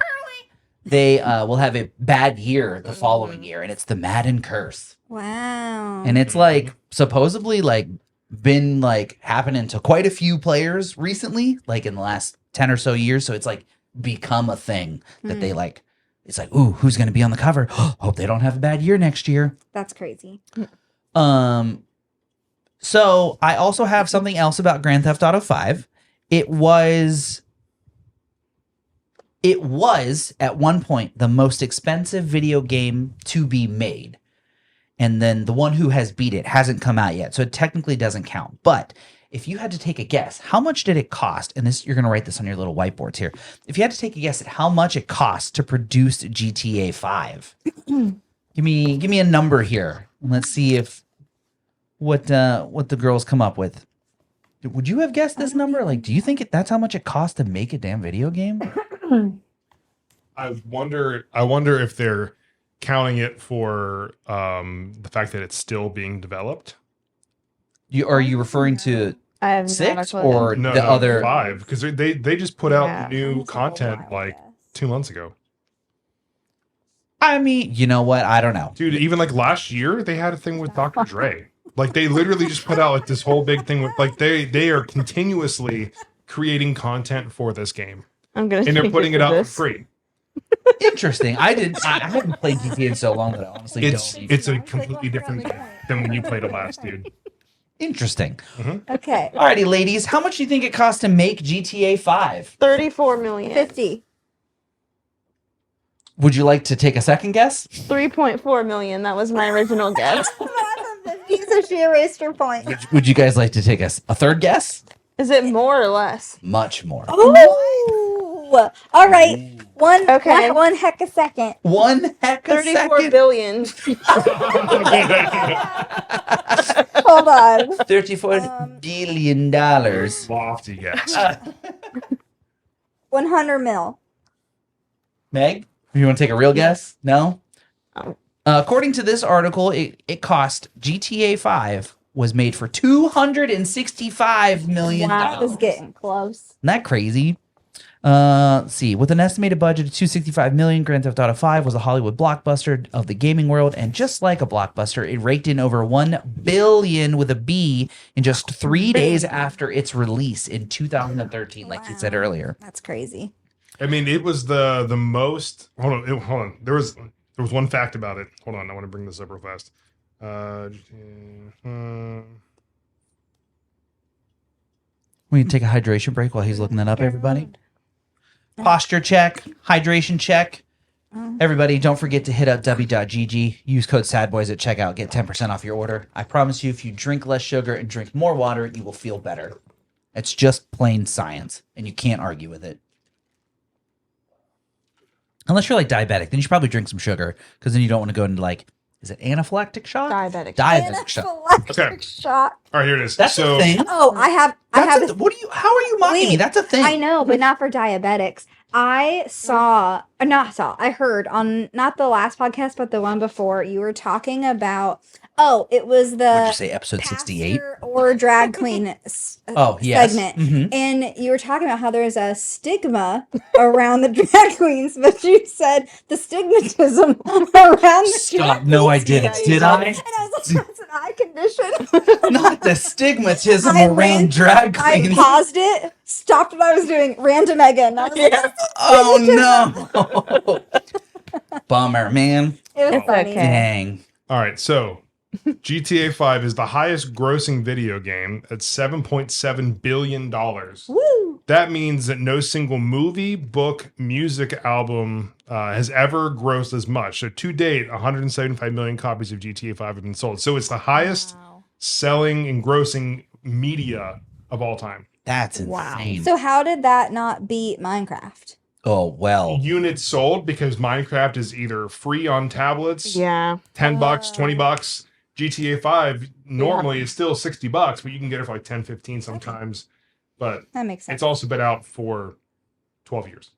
they will have a bad year the following year, and it's the Madden curse. Wow. And it's like supposedly like been like happening to quite a few players recently, like in the last 10 or so years. So it's like become a thing that they like, it's like, ooh, who's going to be on the cover? Hope they don't have a bad year next year. That's crazy. So I also have something else about Grand Theft Auto 5. It was at one point the most expensive video game to be made. And then the one who has beat it hasn't come out yet. So it technically doesn't count. But if you had to take a guess, how much did it cost? And this, you're going to write this on your little whiteboards here. If you had to take a guess at how much it cost to produce GTA 5, give me a number here. And let's see if what the girls come up with. Would you have guessed this number? Like, do you think that's how much it cost to make a damn video game? I wonder if they're counting it for the fact that it's still being developed. Are you referring to I have not a 6 clue. or No, the no, other? 5, because they just put out Yeah. new Almost a whole content wild like guess. 2 months ago. I mean, you know what? I don't know. Dude, even like last year, they had a thing with Dr. Dre. Like they literally just put out like this whole big thing with like they are continuously creating content for this game. I'm gonna. And they're change putting it to out for this. free. Interesting. I haven't played GTA in so long that I honestly don't. It's a completely different game than when you played it last, dude. Interesting. Okay. Alrighty, ladies. How much do you think it costs to make GTA 5? 34 million. 50. Would you like to take a second guess? 3.4 million. That was my original guess. So she erased her point. Would you guys like to take a third guess? Is it more or less? Much more. Oh, all right. One heck a second. One heck of 34 second. billion. Hold on. $34 billion dollars. Lofty guess. 100 mil. Meg, you want to take a real guess? No? Oh. According to this article, it cost GTA 5 was made for $265 million. Wow, I was getting close. Isn't that crazy? Let's see. With an estimated budget of $265 million, Grand Theft Auto 5 was a Hollywood blockbuster of the gaming world, and just like a blockbuster, it raked in over $1 billion with a B in just 3 days after its release in 2013, like you said earlier. That's crazy. I mean, it was the most. Hold on. There was one fact about it. Hold on, I want to bring this up real fast. We can take a hydration break while he's looking that up, everybody. Posture check, hydration check. Everybody, don't forget to hit up w.gg. Use code SADBOYS at checkout. Get 10% off your order. I promise you, if you drink less sugar and drink more water, you will feel better. It's just plain science, and you can't argue with it. Unless you're like diabetic, then you should probably drink some sugar, because then you don't want to go into like, is it anaphylactic shock? Diabetic shock. Okay. Shock. All right, here it is. That's a thing. Oh, I have What are you? How are you mocking me? That's a thing. I know, but not for diabetics. I heard on not the last podcast, but the one before, you were talking about, it was the What'd you say, episode 68? pastor or drag queen yes. segment. Mhm. And you were talking about how there's a stigma around the drag queens, but you said the stigmatism around the Stop. drag No, I queens. didn't. Did I? And I was like, that's an eye condition. Not the stigmatism I around ran- drag I queens. paused it, stopped what I was doing, ran to Megan. I was like, Oh no. Bummer, man. it was It's funny. okay. Dang. All right, so GTA 5 is the highest grossing video game at $7.7 billion. Woo! That means that no single movie, book, music album has ever grossed as much. So to date, 175 million copies of GTA 5 have been sold. So it's the highest selling and grossing media of all time. That's Wow. insane. So how did that not beat Minecraft? Oh, well. Units sold because Minecraft is either free on tablets, Yeah. $10, $20. GTA 5 normally is still $60, but you can get it for like 10, 15 sometimes. But That makes sense. it's also been out for 12 years.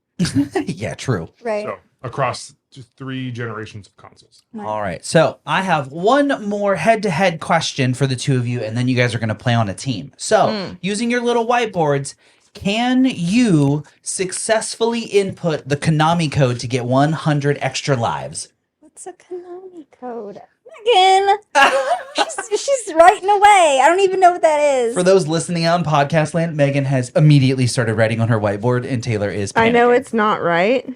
Yeah, true. Right. So across 3 generations of consoles. All right. So I have one more head-to-head question for the two of you, and then you guys are going to play on a team. So using your little whiteboards, can you successfully input the Konami code to get 100 extra lives? What's a Konami code? Megan! she's writing away. I don't even know what that is. For those listening on podcast land, Megan has immediately started writing on her whiteboard, and Taylor is panicking. I know it's not right,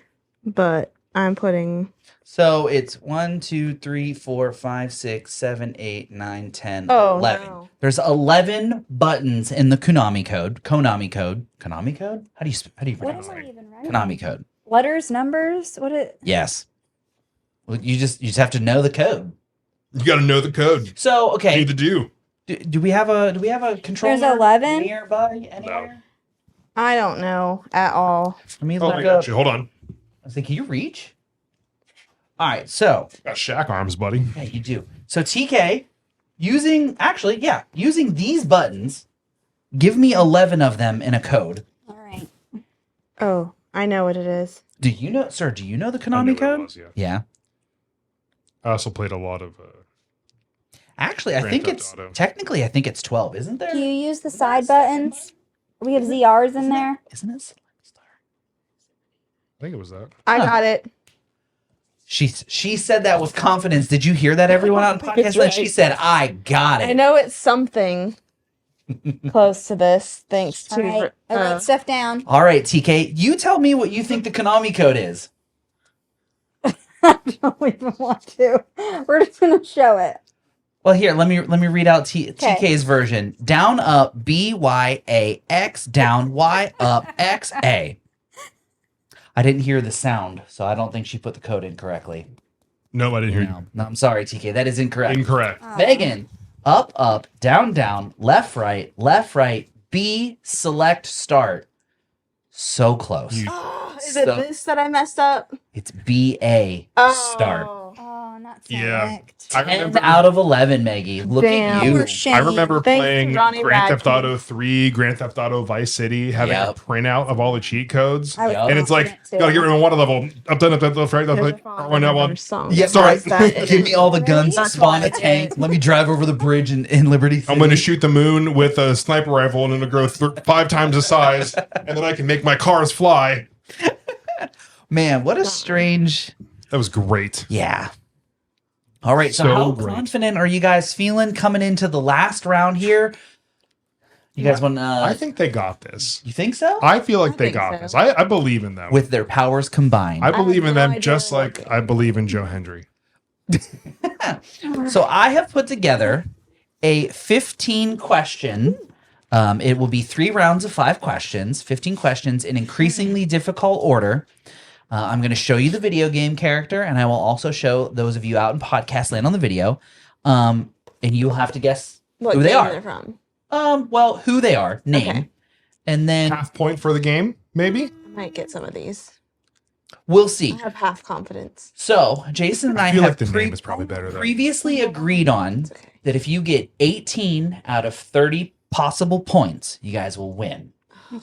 but I'm putting. So it's 1, 2, 3, 4, 5, 6, 7, 8, 9, 10, Oh, 11. no. There's 11 buttons in the Konami code. Konami code? Konami code? How do you what pronounce am it? I even writing? Konami code. Letters, numbers? What it? Yes. Well, you just have to know the code. You got to know the code. So, okay. Do the do. Do we have a controller? There's 11? nearby anywhere? I don't know at all. Let me Oh, look I up. got you. Hold on. I was like, can you reach? All right, so Got Shaq arms, buddy. yeah, you do. So TK, using these buttons, give me 11 of them in a code. All right. Oh, I know what it is. Do you know, sir? Do you know the I knew Konami what it code? was, yeah. Yeah. I also played a lot of. Actually, I Grand think Theft it's Auto. technically I think it's 12, isn't there? Do you use the side buttons? We have ZRs in there. Isn't it? Select Star? I think it was that. I got it. She said that with confidence. Did you hear that, everyone out in podcast land? She said, I got it. I know it's something close to this. Thanks All to right. I wrote stuff down. All right, TK, you tell me what you think the Konami code is. I don't even want to. We're just gonna show it. Well, here, let me read out TK's version. Down, up, B-Y-A-X, down, Y, up, X-A. I didn't hear the sound, so I don't think she put the code in correctly. No, I didn't hear you. No, I'm sorry, TK. That is incorrect. Incorrect. Megan, up, up, down, down, left, right, B, select, start. So close. Is it this that I messed up? It's B-A, start. Oh, not Yeah. select. I 10 remember, out of 11, Maggie. Look Damn. at you. Poor shame. I remember Thanks, playing Johnny Grand Theft Radcliffe. Auto 3, Grand Theft Auto Vice City, having Yep. a printout of all the cheat codes. I was And And it's like, confident, too. gotta get rid of one level. Up, down, left, right, left, right. One, down, one. Yeah, Sorry. right. Give me all the guns, That's spawn a why I tank. did. Let me drive over the bridge in Liberty City. I'm going to shoot the moon with a sniper rifle and it'll grow 5 times the size. And then I can make my cars fly. Man, what a strange... That was great. Yeah. All right, so So how great. confident are you guys feeling coming into the last round here? You guys want I to... think they got this. You think so? I feel like I they think got so. this. I believe in them. With their powers combined. I believe have in no them idea just what like I believe in Joe Hendry. So I have put together a 15 question. It will be 3 rounds of 5 questions, 15 questions in increasingly difficult order. I'm going to show you the video game character, and I will also show those of you out in podcast land on the video. And you'll have to guess What who they game are. they're from? Well, who they are, name, Okay. and then Half point for the game, maybe? I might get some of these. we'll I see. have half confidence. So Jason and I, I feel have like the name is probably better though. previously agreed on It's okay. that if you get 18 out of 30 possible points, you guys will win.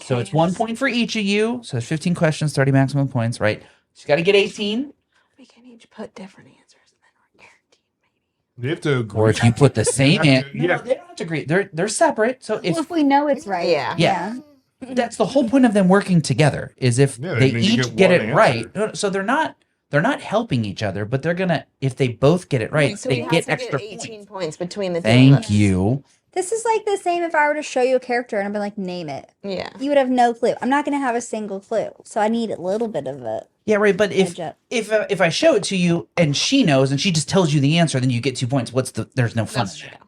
So it's 1 point for each of you. So there's 15 questions, 30 maximum points, right? So you got to get 18. We can each put different answers and then we're guaranteed. You have to agree. Or if you put the same have to- answer, no, they don't have to agree. They're separate. So Well, if if we know it's right. Yeah. that's the whole point of them working together is if Yeah, they then you each get get one it right. answer. No, so they're not helping each other, but they're gonna if they both get it right, So we they have get to extra 18 points. points between the two of Thank us. you. This is like the same if I were to show you a character and I'd be like, name it. Yeah. You would have no clue. I'm not going to have a single clue. So I need a little bit of it. Yeah, right. But Edge up. if I show it to you and she knows and she just tells you the answer, then you get 2 points. There's no fun. That's in it. true.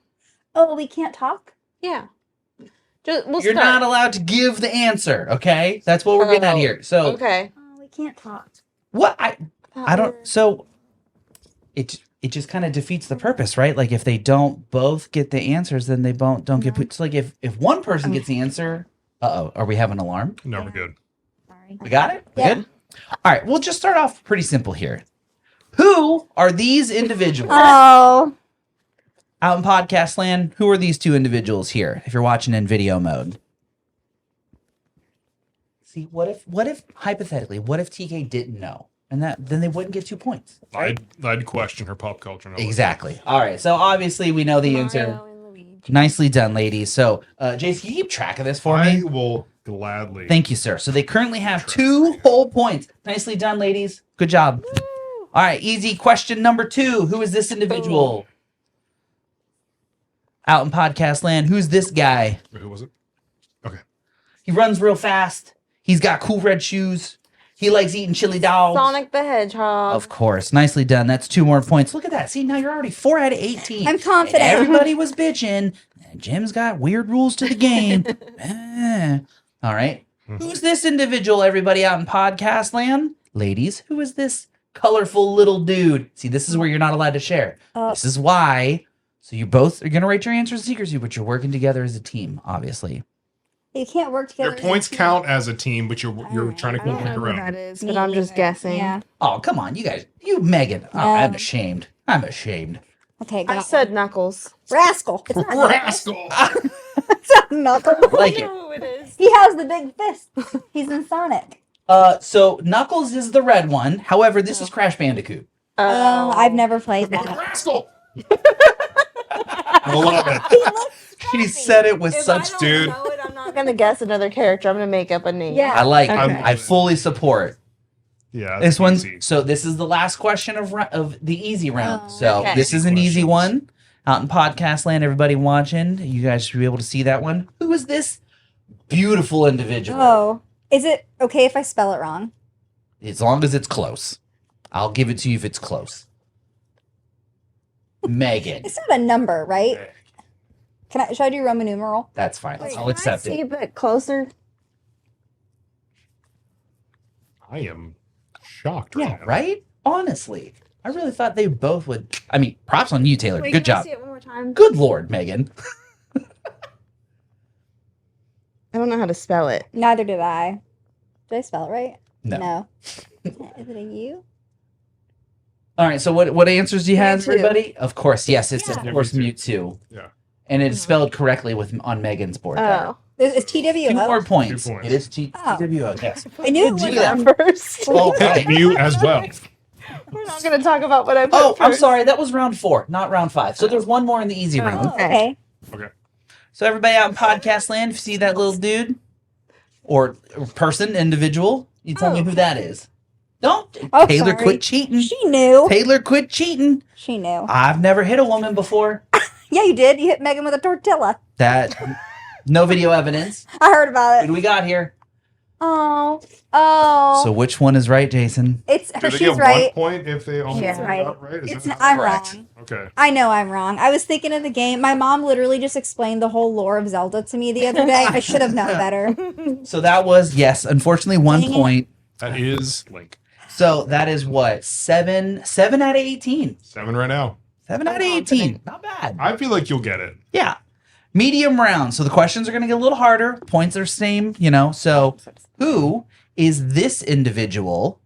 Oh, we can't talk? Yeah. We'll You're start. not allowed to give the answer. Okay, that's what we're getting at Oh, here. So Okay. Oh, we can't talk. what I don't. So it just kind of defeats the purpose, right? Like if they don't both get the answers, then they don't get put. So like if one person gets the answer, are we having an alarm? No, we're good. Sorry. We got it. We Yeah. Good. All right. We'll just start off pretty simple here. Who are these individuals Oh. out in podcast land? Who are these 2 individuals here? If you're watching in video mode. See, what if hypothetically, what if TK didn't know, and then they wouldn't get 2 points? Right? I'd question her pop culture knowledge. Exactly. All right. So obviously we know the answer. Mario and Luigi. Nicely done, ladies. So, Jace, can you keep track of this for I me? will gladly. Thank you, sir. So they currently have 2 whole points. Nicely done, ladies. Good job. All right, easy question number 2. Who is this individual? Out in podcast land, who's this guy? Wait, who was it? Okay. He runs real fast. He's got cool red shoes. He likes eating chili dogs. Sonic the Hedgehog. Of course. Nicely done. That's 2 more points. Look at that. See, now you're already 4 out of 18. I'm confident. And everybody was bitching. Jim's got weird rules to the game. All right. Who's this individual, everybody out in podcast land? Ladies, who is this colorful little dude? See, this is where you're not allowed to share. This is why. So you both are going to write your answers secretly, but you're working together as a team, obviously. You can't work together. Your as a points team. count as a team, but you're trying to I come don't up know with who your that own. is, Me but I'm just either. guessing. Yeah. Oh, come on, you Megan. Oh, I'm Um, ashamed. I'm ashamed. Okay, I got said Knuckles. Rascal. It's not Rascal. It's not Knuckles. Like it. who it is. He has the big fist. He's in Sonic. So Knuckles is the red one. However, this is Crash Bandicoot. Oh, I've never played that. Rascal. I love it. She said it with If such. I don't dude. know it, I'm not gonna guess another character. I'm gonna make up a name. Yeah. I like. Okay. I fully support. Yeah, This that's one. easy. So this is the last question of the easy round. Oh, so okay. this is an easy Questions. one. Out in podcast land, everybody watching, you guys should be able to see that one. Who is this beautiful individual? Oh, is it okay if I spell it wrong? As long as it's close. I'll give it to you if it's close. Megan. It's not a number, right? Should I do Roman numeral? That's fine. Wait, I'll can accept I see it. a bit closer? I am shocked right Yeah, now. right? Honestly. I really thought they both would. I mean, props on you, Taylor. Wait, Good can I job. see it one more time? Good Lord, Megan. I don't know how to spell it. Neither did I. Did I spell it right? No. Is it a U? All right, so what answers do you have, Mewtwo. everybody? Of course, yes, it's Yeah. of course Mewtwo. Mewtwo. Yeah. And it's spelled correctly on Megan's board there. Oh. It's TWO. 2 more points. 2 points. It is Oh. TWO, yes. I knew it Did was you them. that first? Oh, That's Mew as well. We're not going to talk about what I put Oh, I'm first. sorry. That was round 4, not round 5. So there's one more in the easy Oh. round. Oh, okay. Okay. So everybody out in podcast land, if you see that little dude or person, individual, you tell me who that is. Don't. Oh, Taylor, sorry. quit cheating. She knew. Taylor, quit cheating. She knew. I've never hit a woman before. Yeah, you did. You hit Megan with a tortilla. That, no video evidence. I heard about Who it. do we got here? Oh. Oh. So which one is right, Jason? It's Do her. they She's get right. 1 point if they only She's get right. that right? Is It's that I'm correct? wrong. okay. I know I'm wrong. I was thinking of the game. My mom literally just explained the whole lore of Zelda to me the other day. I should have known better. So that was, yes, unfortunately, 1 Dang it. point. That is Link. So that is what? 7 out of 18. 7 right now. 7 out of 18. Not bad. I feel like you'll get it. Yeah. Medium round. So the questions are going to get a little harder. Points are same, So who is this individual?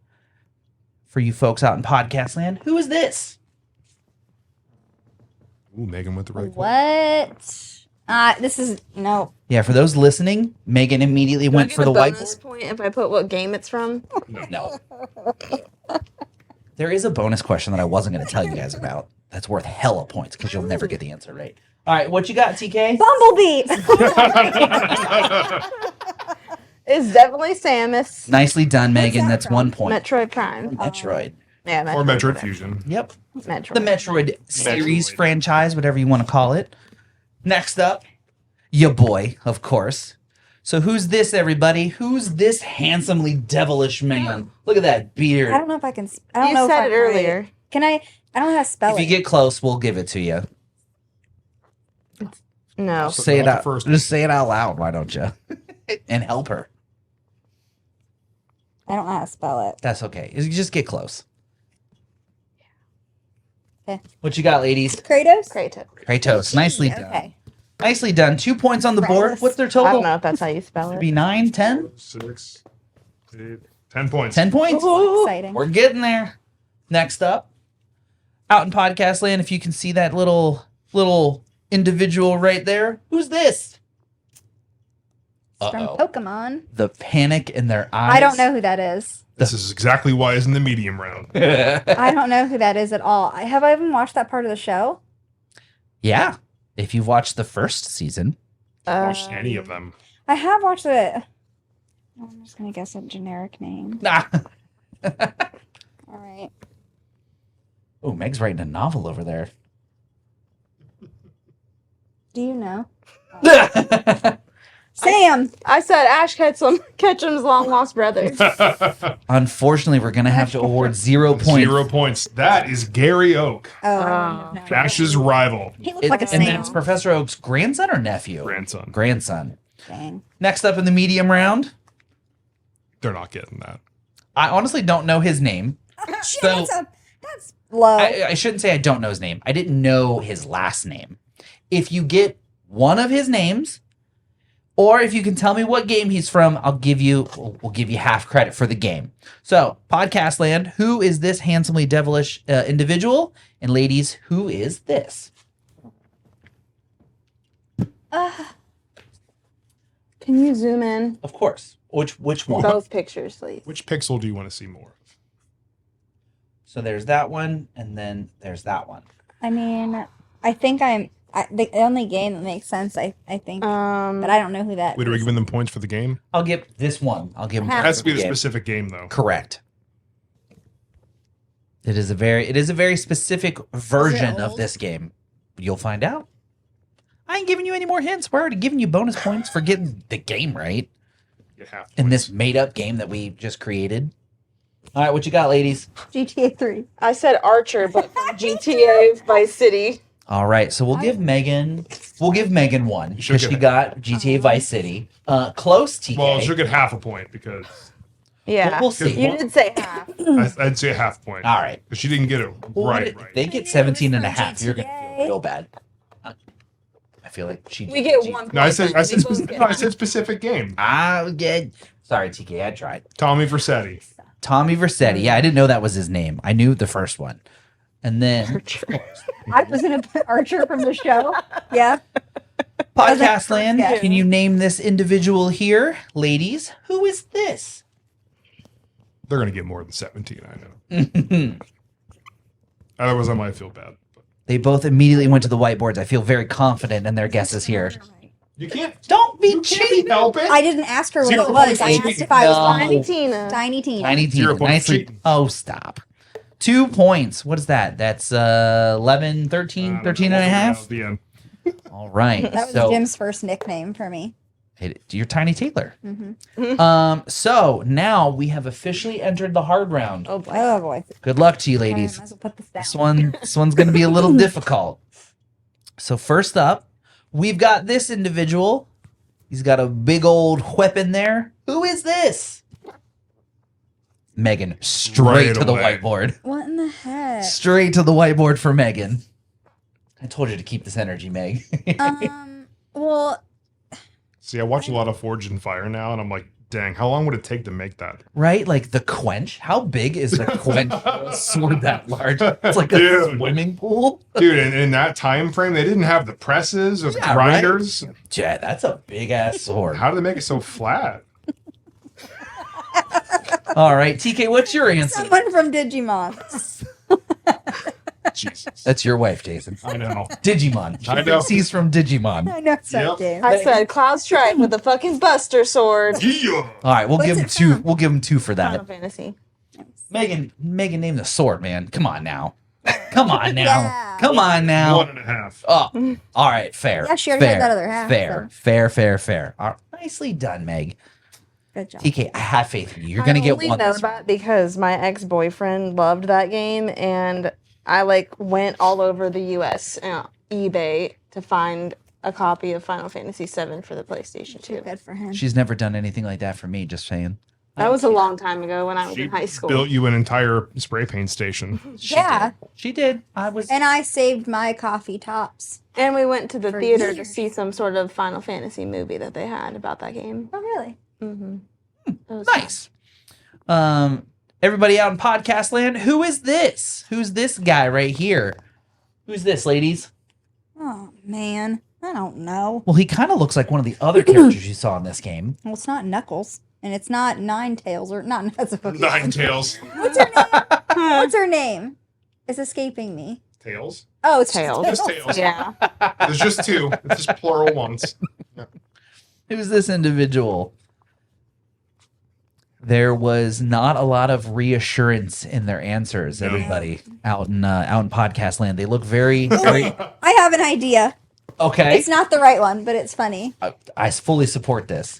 For you folks out in podcast land, who is this? Ooh, Megan with the right point. What? This is no. Yeah, for those listening, Megan immediately Do I went get for a the bonus whiteboard. point if I put what game it's from? No. There is a bonus question that I wasn't going to tell you guys about. That's worth hella points because you'll never get the answer right. All right, what you got, TK? Bumblebee. It's definitely Samus. Nicely done, Megan. that That's from? 1 point. Metroid Prime. Metroid. Yeah, Or Metroid whatever. Fusion. Yep. Metroid. The Metroid series Metroid. franchise, whatever you want to call it. Next up, ya boy, of course. So who's this, everybody? Who's this handsomely devilish man? Look at that beard. I don't know if I can. I don't You know if said I'm it earlier. right. Can I? I don't know how to spell If you it. get close, we'll give it to you. No. So Say it not the out. first Just say it out loud, why don't you? And help her. I don't know how to spell it. That's okay. You just get close. Okay. What you got, ladies? Kratos. Kratos. Kratos. Nicely done. Okay. Nicely done. 2 points on the board. Kratos. What's their I don't total? know if that's how you spell Should it. be 9, 10? 6, 8, 10 points. 10 points? Exciting. We're getting there. Next up, out in podcast land, if you can see that little individual right there, who's this? It's from Uh-oh. Pokemon. The panic in their eyes. I don't know who that is. This is exactly why it's in the medium round. I don't know who that is at all. Have I even watched that part of the show? Yeah. If you've watched the first season. Any of them. I have watched it. I'm just gonna guess a generic name. Nah. All right. Oh, Meg's writing a novel over there. Do you know? Sam. I said Ash Ketchum's long lost brother. Unfortunately, we're going to have to award 0 points. 0 points. That is Gary Oak, Oh. Oh. no. Ash's rival He looks like a And Sam. that's Professor Oak's grandson or nephew? grandson. Grandson. Dang. Next up in the medium round, They're not getting that. I honestly don't know his name. Shit, So- that's low. I shouldn't say I don't know his name. I didn't know his last name. If you get one of his names, or if you can tell me what game he's from, we'll give you half credit for the game. So, podcast land, who is this handsomely devilish individual? And ladies, who is this? Can you zoom in? Of course. Which one? Both pictures, please. Which pixel do you want to see more of? So there's that one, and then there's that one. I mean, I think the only game that makes sense. I think, but I don't know who that. Wait, are we is. giving them points for the game? I'll give this one. I'll give him It It has to be the game. specific game, though. Correct. It is a very specific version of old? this game. You'll find out. I ain't giving you any more hints. We're already giving you bonus points for getting the game right Get half in points. this made up game that we just created. All right, what you got, ladies? GTA 3. I said Archer, but from GTA Vice City. All right, so we'll give Megan one should because she get- got GTA Vice City. Close, TK. Well, she'll get half a point because Yeah. We'll see. You did say half. I'd say a half point. All right. Because she didn't get it Well, right. if they get 17 and a half, you're going to GTA. feel real bad. I feel like she We get 1 point. No, I said We both get specific game. Ah, good. Sorry, TK, I tried. Tommy Vercetti. Tommy Vercetti. Yeah, I didn't know that was his name. I knew the first one. And then I was in a Archer from the show. Yeah. Podcast Land, Yeah. can you name this individual here? Ladies, who is this? They're going to get more than 17, I know. Otherwise, I might feel bad. But They both immediately went to the whiteboards. I feel very confident in their guesses here. you can't. Don't be You can't cheating. help it. I didn't ask her what 0 it was. points I for asked if I was No. Tiny Tina. Tiny Tina. Tiny 0 Tina. points Nicely. cheating. Oh, stop. 2 points. What is that? That's 11, 13, 13 and a half. The end. All right. That was So Jim's first nickname for me. you're Tiny Taylor. Mm-hmm. So now we have officially entered the hard round. Oh boy. Oh boy. Good luck to you, All right, ladies. might as well put this down. This one's going to be a little difficult. So first up, we've got this individual. He's got a big old weapon there. Who is this? Megan, straight Right to the away. whiteboard. What in the heck? Straight to the whiteboard for Megan. I told you to keep this energy, Meg. Well, See, I watch a lot of Forge and Fire now, and I'm like, dang, how long would it take to make that? Right? Like the quench. How big is the quench sword that large? It's like a Dude. swimming pool. Dude, in that time frame, they didn't have the presses or the Yeah, right? grinders. Yeah, that's a big ass sword. How do they make it so flat? All right, TK, what's your answer? someone from Digimon. Jesus. That's your wife, Jason. I know. Digimon. I know. He's from Digimon. I know it's Yep. right, Dave. I said Cloud Strike with a fucking Buster Sword. Yeah. All right, we'll What's give him it two. from? We'll give him 2 for Final that. Fantasy. Megan, name the sword, man. Come on now. Come on now. Yeah. Come on now. 1.5. Oh, all right, fair. Yeah, she already fair, had that other half, Fair. All right, nicely done, Meg. Good job. TK, I have faith in you. You're gonna I get only one. know this that because my ex-boyfriend loved that game, and I like went all over the U.S. eBay to find a copy of Final Fantasy VII for the PlayStation 2. Good for him. She's never done anything like that for me. Just saying. That was a long time ago when I was She in high school. built you an entire spray paint station. She Yeah. did. She did. I was. And I saved my coffee tops. And we went to the For theater to years. see some sort of Final Fantasy movie that they had about that game. Oh, really? Mm-hmm. Nice. Everybody out in podcast land, who is this? Who's this guy right here? Who's this, ladies? Oh, man. I don't know. Well, he kind of looks like one of the other characters you saw in this game. Well, it's not Knuckles. And it's not Ninetales or not. That's a Pokemon. Nine tails. What's her name? What's her name? It's escaping me. Tails? Oh, it's Tails. Just tails. Yeah. There's just 2. It's just plural ones. Who's this individual? There was not a lot of reassurance in their answers. No. Everybody out in podcast land, they look very, very I have an idea. okay. It's not the right one, but it's funny. I fully support this.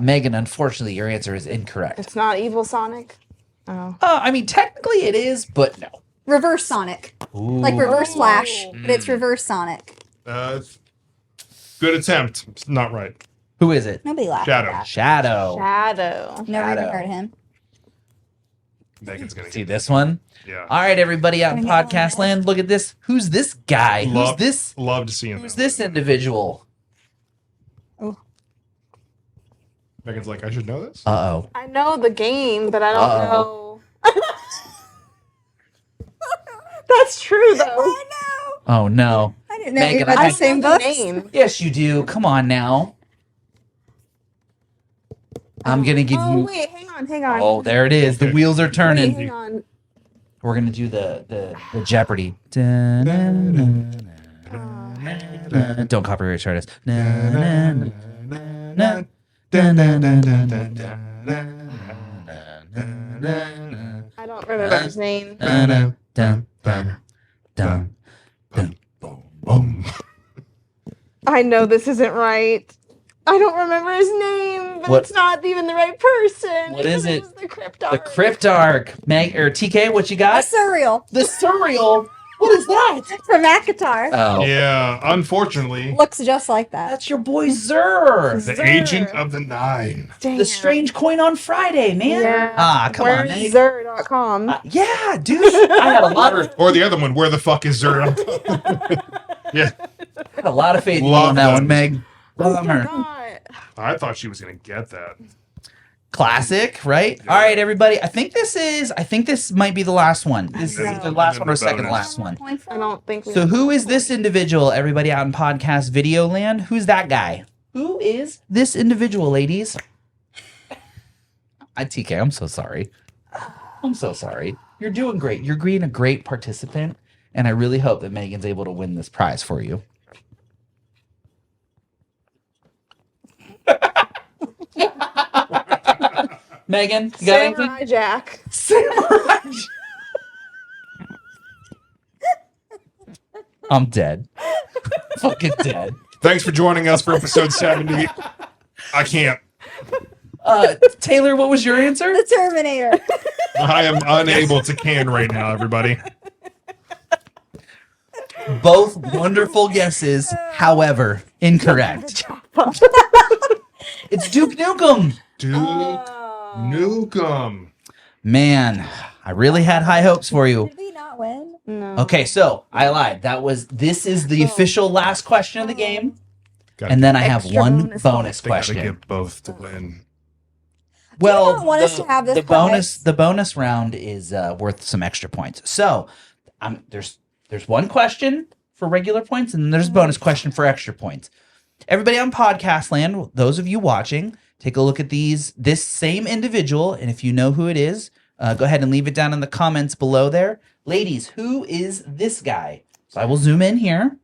Megan, unfortunately, your answer is incorrect. It's not Evil Sonic. Oh. I mean, technically it is, but no. Reverse Sonic. Like Ooh. Reverse Flash, but it's Reverse Sonic. Good attempt. It's not right. Who is it? Nobody laughed Shadow. at that. Shadow. Shadow. Never even Shadow. heard of him. Megan's going to See get this one? Yeah. All right, everybody out in Yeah. podcast land, look at this. Who's this guy? Love- Who's this? Love to see him. Who's this individual? Megan's like, I should know this? Uh-oh. I know the game, but I don't know. That's true, though. I Oh, no. know. I didn't know Megan, you read I the same know the books. name. Yes, you do. Come on now. I'm going to give Oh, you... wait, hang on. Oh, there it is. The Okay. wheels are Wait, turning. hang on. We're going to do the Jeopardy. Don't copyright chart us. I I don't remember his name. Dun, dun, dun, dun, dun. Boom. I know this isn't right. I don't remember his name, but What- it's not even the right person. What is it? It's the Cryptarch. The Cryptarch. Meg or TK, what you A got? surreal The Surreal. What is that? from Akatar. Oh, Yeah, unfortunately, Looks just like that. that's your boy Zur. the Zer. Agent of the Nine. Damn. The strange coin on Friday, man. Yeah. Ah, come on, Meg. Zer.com. Yeah, dude. I had a lot of Or the other one, where the fuck is Zer? Yeah, had a lot of faith in you Love on that them. one, Meg. Bummer. I thought she was gonna get that. Classic, right? All right, everybody. I think this might be the last one. This is the last one or second to last one. I don't think we So who is this individual, everybody out in podcast video land? Who's that guy? Who is this individual, ladies? TK, I'm so sorry. I'm so sorry. You're doing great. You're being a great participant, and I really hope that Megan's able to win this prize for you. Megan, you got anything? Samurai Jack. Samurai. I'm dead. Fucking dead. Thanks for joining us for episode 70. I can't. Taylor, what was your answer? The Terminator. I am unable to can right now, everybody. Both wonderful guesses, however, incorrect. It's Duke Nukem. Duke Nukem. Man, I really had high hopes for you. Did we not win? No. Okay, so I lied. This is the official last question of the game. Gotta And then I have Extra one bonus bonus they gotta question. get both to win. Well, You don't want us to have this the bonus round is worth some extra points. So, there's one question for regular points, and then there's a bonus question for extra points. Everybody on podcast land, those of you watching, take a look at this same individual, and if you know who it is, go ahead and leave it down in the comments below there. Ladies, who is this guy? So I will zoom in here,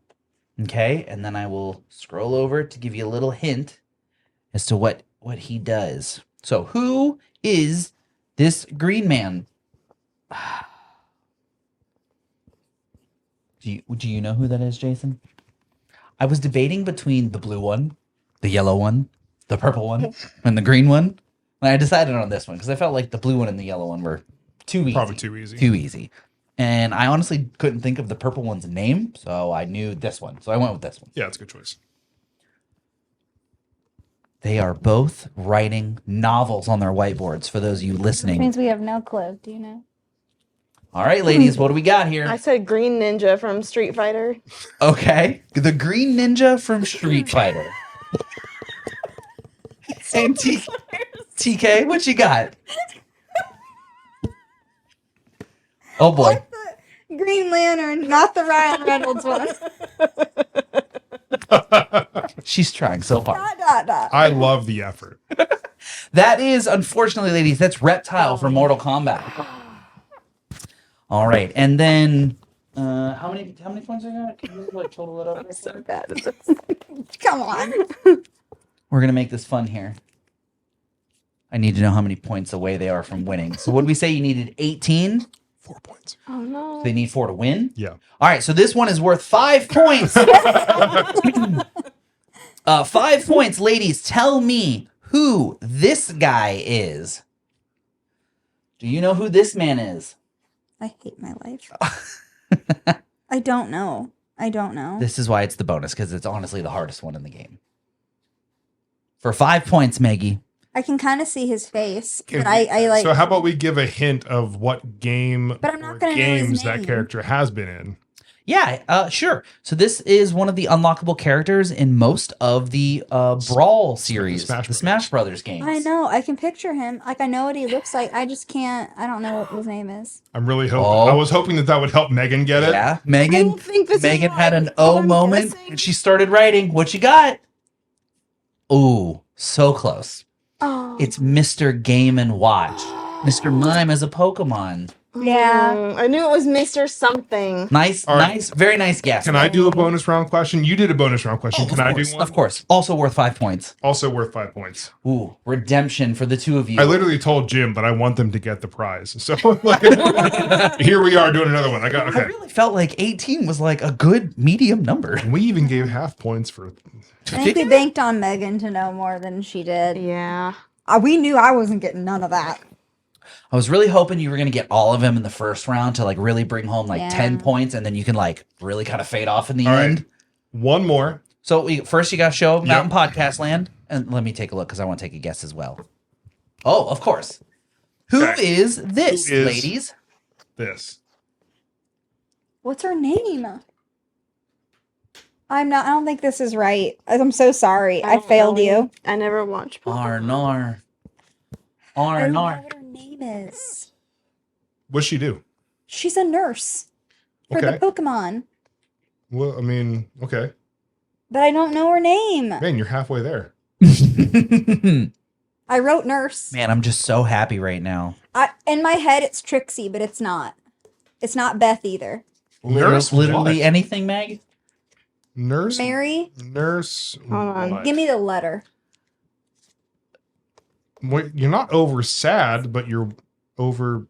okay, and then I will scroll over to give you a little hint as to what he does. So who is this green man? Do you know who that is, Jason? I was debating between the blue one, the yellow one, the purple one, and the green one. And I decided on this one because I felt like the blue one and the yellow one were too easy. Probably too easy. Too easy. And I honestly couldn't think of the purple one's name, so I knew this one. So I went with this one. Yeah, it's a good choice. They are both writing novels on their whiteboards for those of you Which listening. means we have no clue. Do you know? All right, ladies, what do we got here? I said Green Ninja from Street Fighter. Okay. The Green Ninja from Street Fighter. And TK, what you got? Oh boy. Green Lantern, not the Ryan Reynolds one. She's trying so hard. Dot. I love the effort. That is, unfortunately, ladies, that's Reptile from Mortal Kombat. All right. And then how many points I got? Can you like total it up? So bad at this. Come on. We're gonna make this fun here. I need to know how many points away they are from winning. So what did we say? You needed 18? 4 points. Oh no. So they need 4 to win? Yeah. All right, so this one is worth 5 points. 5 points, ladies. Tell me who this guy is. Do you know who this man is? I hate my life. I don't know. This is why it's the bonus, because it's honestly the hardest one in the game. For 5 points, Maggie. I can kind of see his face, Okay, but I like. So how about we give a hint of what game But I'm not or gonna know his games that name. character has been in? Yeah, sure. So this is one of the unlockable characters in most of the Brawl series, the Smash Brothers games. I know. I can picture him. Like I know what he looks like. I just can't. I don't know what his name is. I'm really hoping. Oh. I was hoping that would help Megan get it. Yeah, I Megan. don't think this is Megan had right. an O I'm moment, guessing. and she started writing. What you got? Ooh, so close. Oh. It's Mr. Game & Watch. Mr. Mime as a Pokemon. Yeah. I knew it was Mr. Something. Nice, All right. nice, very nice guess. Can I do a bonus round question? You did a bonus round question. Can I do one? Of course. Also worth 5 points. Also worth 5 points. Ooh, redemption for the two of you. I literally told Jim, but I want them to get the prize. So like, here we are doing another one. I Okay. really felt like 18 was like a good medium number. We even gave half points for. I think we banked on Megan to know more than she did. Yeah. We knew I wasn't getting none of that. I was really hoping you were going to get all of them in the first round to like really bring home like 10 points, and then you can like really kind of fade off in the All end. right. One more. So first you got to show Mountain Podcast Land, and let me take a look because I want to take a guess as well. Oh, of course. Who is this, Who is ladies? This. What's her name? I don't think this is right. I'm so sorry. I failed you. I never watched Pokemon. Arnar. I don't know Arnar. what her name is. What'd she do? She's a nurse for the Okay. Pokemon. Well, I mean, okay. But I don't know her name. Man, you're halfway there. I wrote nurse. Man, I'm just so happy right now. In my head, it's Trixie, but it's not. It's not Beth either. Nurse Literally what? anything, Meg? Nurse. Mary, Nurse. Hold on. what? give me the letter. Wait, you're not over sad, but you're over.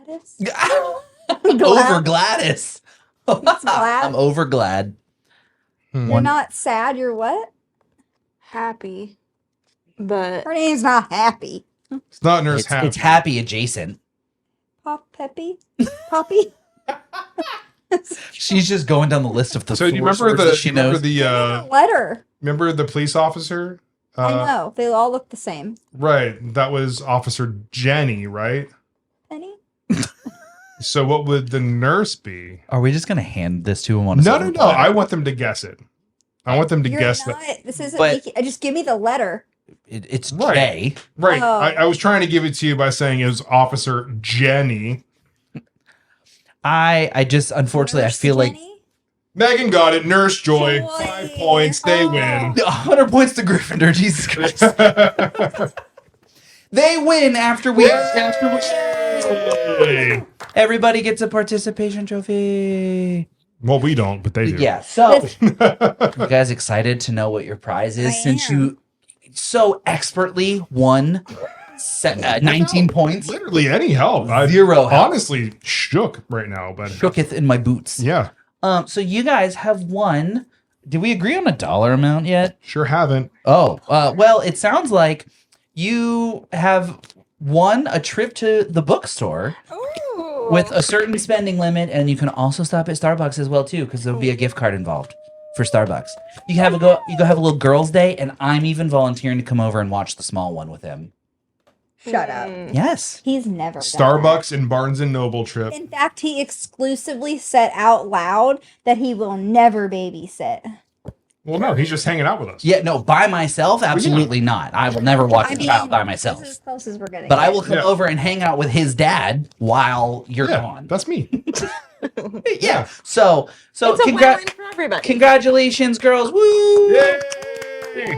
Gladys? Over Gladys. Glad. I'm over glad. You're not sad, you're what? Happy. But Her name's not Happy. It's not Nurse Happy. It's happy adjacent. Pop Peppy? Poppy? She's just going down the list of the So do you four remember words the that she knows. Letter. remember the police officer? I know. They all look the same. Right. That was Officer Jenny, right? Penny? So what would the nurse be? Are we just gonna hand this to him on a No, no, silver no. platter? I want them to guess it. I want them to You're guess not. that. This isn't But- making. Just give me the letter. It's Right. J. Right. Oh. I was trying to give it to you by saying it was Officer Jenny. I just unfortunately I feel like Jenny? Megan got it. Nurse Joy. Joy. 5 points. They Oh. win. 100 points to Gryffindor. Jesus Christ. They win after we. Hey. Everybody gets a participation trophy. Well, we don't, but they do. Yeah. So, This- you guys excited to know what your prize is I since am. you so expertly won 19 points? Literally any help. I Zero help. honestly shook right now, but Shooketh in my boots. yeah, So you guys have won. Did we agree on a dollar amount yet? sure haven't. Oh, well, it sounds like you have won a trip to the bookstore Ooh. with a certain spending limit, and you can also stop at Starbucks as well too, because there'll be a gift card involved for Starbucks. You can have a go. You go have a little girls' day, and I'm even volunteering to come over and watch the small one with him. Shut up. Yes. He's never done Starbucks and Barnes and Noble trip. that. In fact, he exclusively said out loud that he will never babysit. Well, no, he's just hanging out with us. Yeah. No, by myself, absolutely not. I will never watch a child by myself. This is as close as we're getting. But I will come Yeah. over and hang out with his dad while you're Yeah, gone. that's me. Yeah. So It's a win-win for everybody. congratulations, girls. Woo! Yay!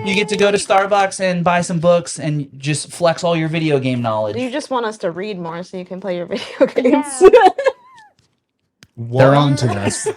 You get to go to Starbucks and buy some books and just flex all your video game knowledge. You just want us to read more so you can play your video games. They're on to What? us.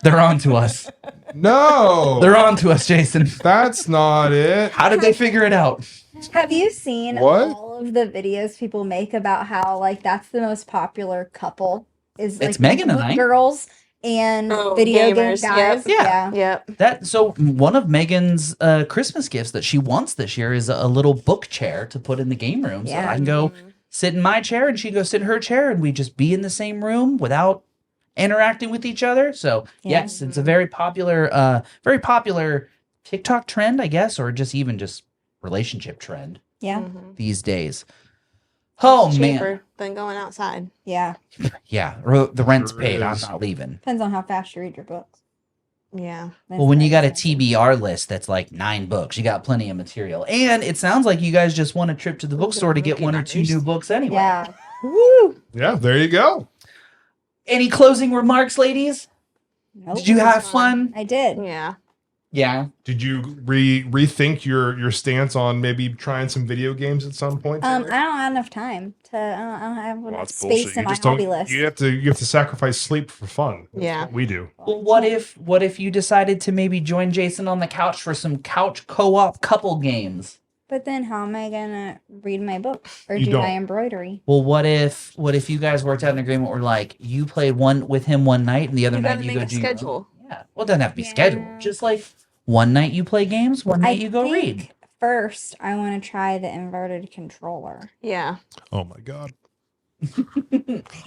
They're on to us. No, They're on to us, Jason. that's not it. How did they figure it out? Have you seen What? all of the videos people make about how like that's the most popular couple is like It's Megan and book I. girls and Oh, video game gamers, guys? yep. Yeah. Yep. That so one of Megan's Christmas gifts that she wants this year is a little book chair to put in the game room. So Yeah. I can go sit in my chair and she can go sit in her chair and we just be in the same room without interacting with each other. So Yeah. yes, it's a very popular TikTok trend, I guess, or just just relationship trend Yeah. Mhm. these days. Oh man. Cheaper than going outside. Yeah. Yeah, the rent's Sure paid. I'm is. not leaving. Depends on how fast you read your books. Yeah. Well, when you got a TBR list that's like 9 books, you got plenty of material. And it sounds like you guys just want a trip to the bookstore to get one or two numbers. new books anyway. Yeah. Woo! Yeah, there you go. Any closing remarks, ladies? Nope. Did you have fun. fun? I did. Yeah. Yeah. Did you rethink your stance on maybe trying some video games at some point? I Taylor? don't have enough time to. I don't have Well, enough that's space bullshit. in You my just don't. hobby list. You have to sacrifice sleep for fun. That's Yeah. what we do. Well, what if you decided to maybe join Jason on the couch for some couch co-op couple games? But then, how am I gonna read my book or You do don't. my embroidery? Well, what if you guys worked out an agreement where like you played one with him one night and the other You night gotta you make go a do your own? schedule. Yeah. Well, it doesn't have to be Yeah. scheduled. Just like one night you play games, one night you go think read. First, I want to try the inverted controller. Yeah. Oh my god.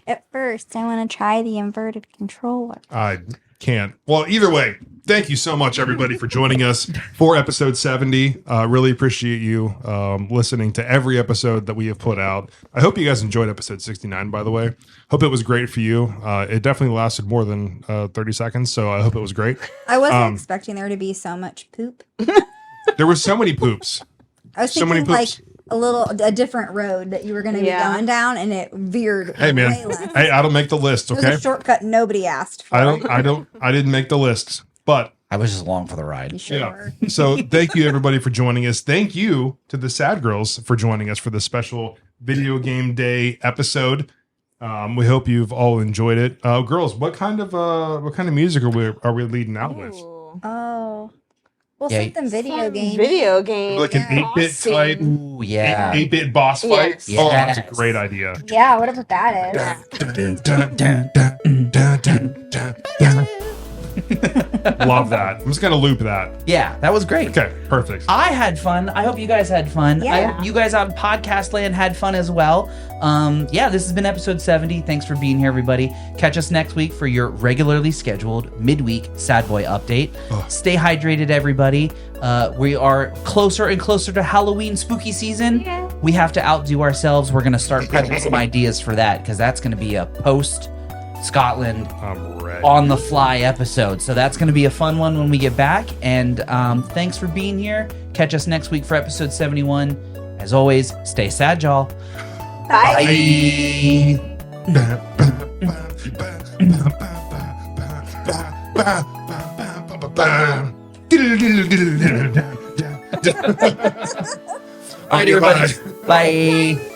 At first, I want to try the inverted controller. I can't. Well, either way, thank you so much, everybody, for joining us for episode 70. Really appreciate you listening to every episode that we have put out. I hope you guys enjoyed episode 69, by the way. Hope it was great for you. It definitely lasted more than 30 seconds, so I hope it was great. I wasn't expecting there to be so much poop. There were so many poops. I was So many thinking like poops. a different road that you were going to be Yeah. going down, and it veered. Hey, man. way left. Hey, I don't make the list, It was okay? a shortcut nobody asked for. I didn't make the list, but I was just along for the ride. You sure yeah. were. So thank you everybody for joining us. Thank you to the Sadgirls for joining us for this special video game day episode. We hope you've all enjoyed it. Girls, what kind of music are we leading out with? Ooh. Oh. Well, Yeah, something video game. Video game. Like an 8-bit type, Ooh, yeah. 8-bit boss fight. Yes. Oh, that's a Yes. great idea. Yeah, whatever that is. Love that. I'm just gonna loop that. Yeah, that was great. Okay, perfect. I had fun. I hope you guys had fun. I Yeah. hope you guys on podcast land had fun as well. Yeah, this has been episode 70. Thanks for being here, everybody. Catch us next week for your regularly scheduled midweek Sad Boy update. Ugh. Stay hydrated, everybody. We are closer and closer to Halloween spooky season. Yeah. We have to outdo ourselves. We're going to start prepping some ideas for that because that's going to be a post Scotland I'm ready. on the fly episode. So that's going to be a fun one when we get back. And thanks for being here. Catch us next week for episode 71. As always, stay sad, y'all. Bye. Bye. Bye.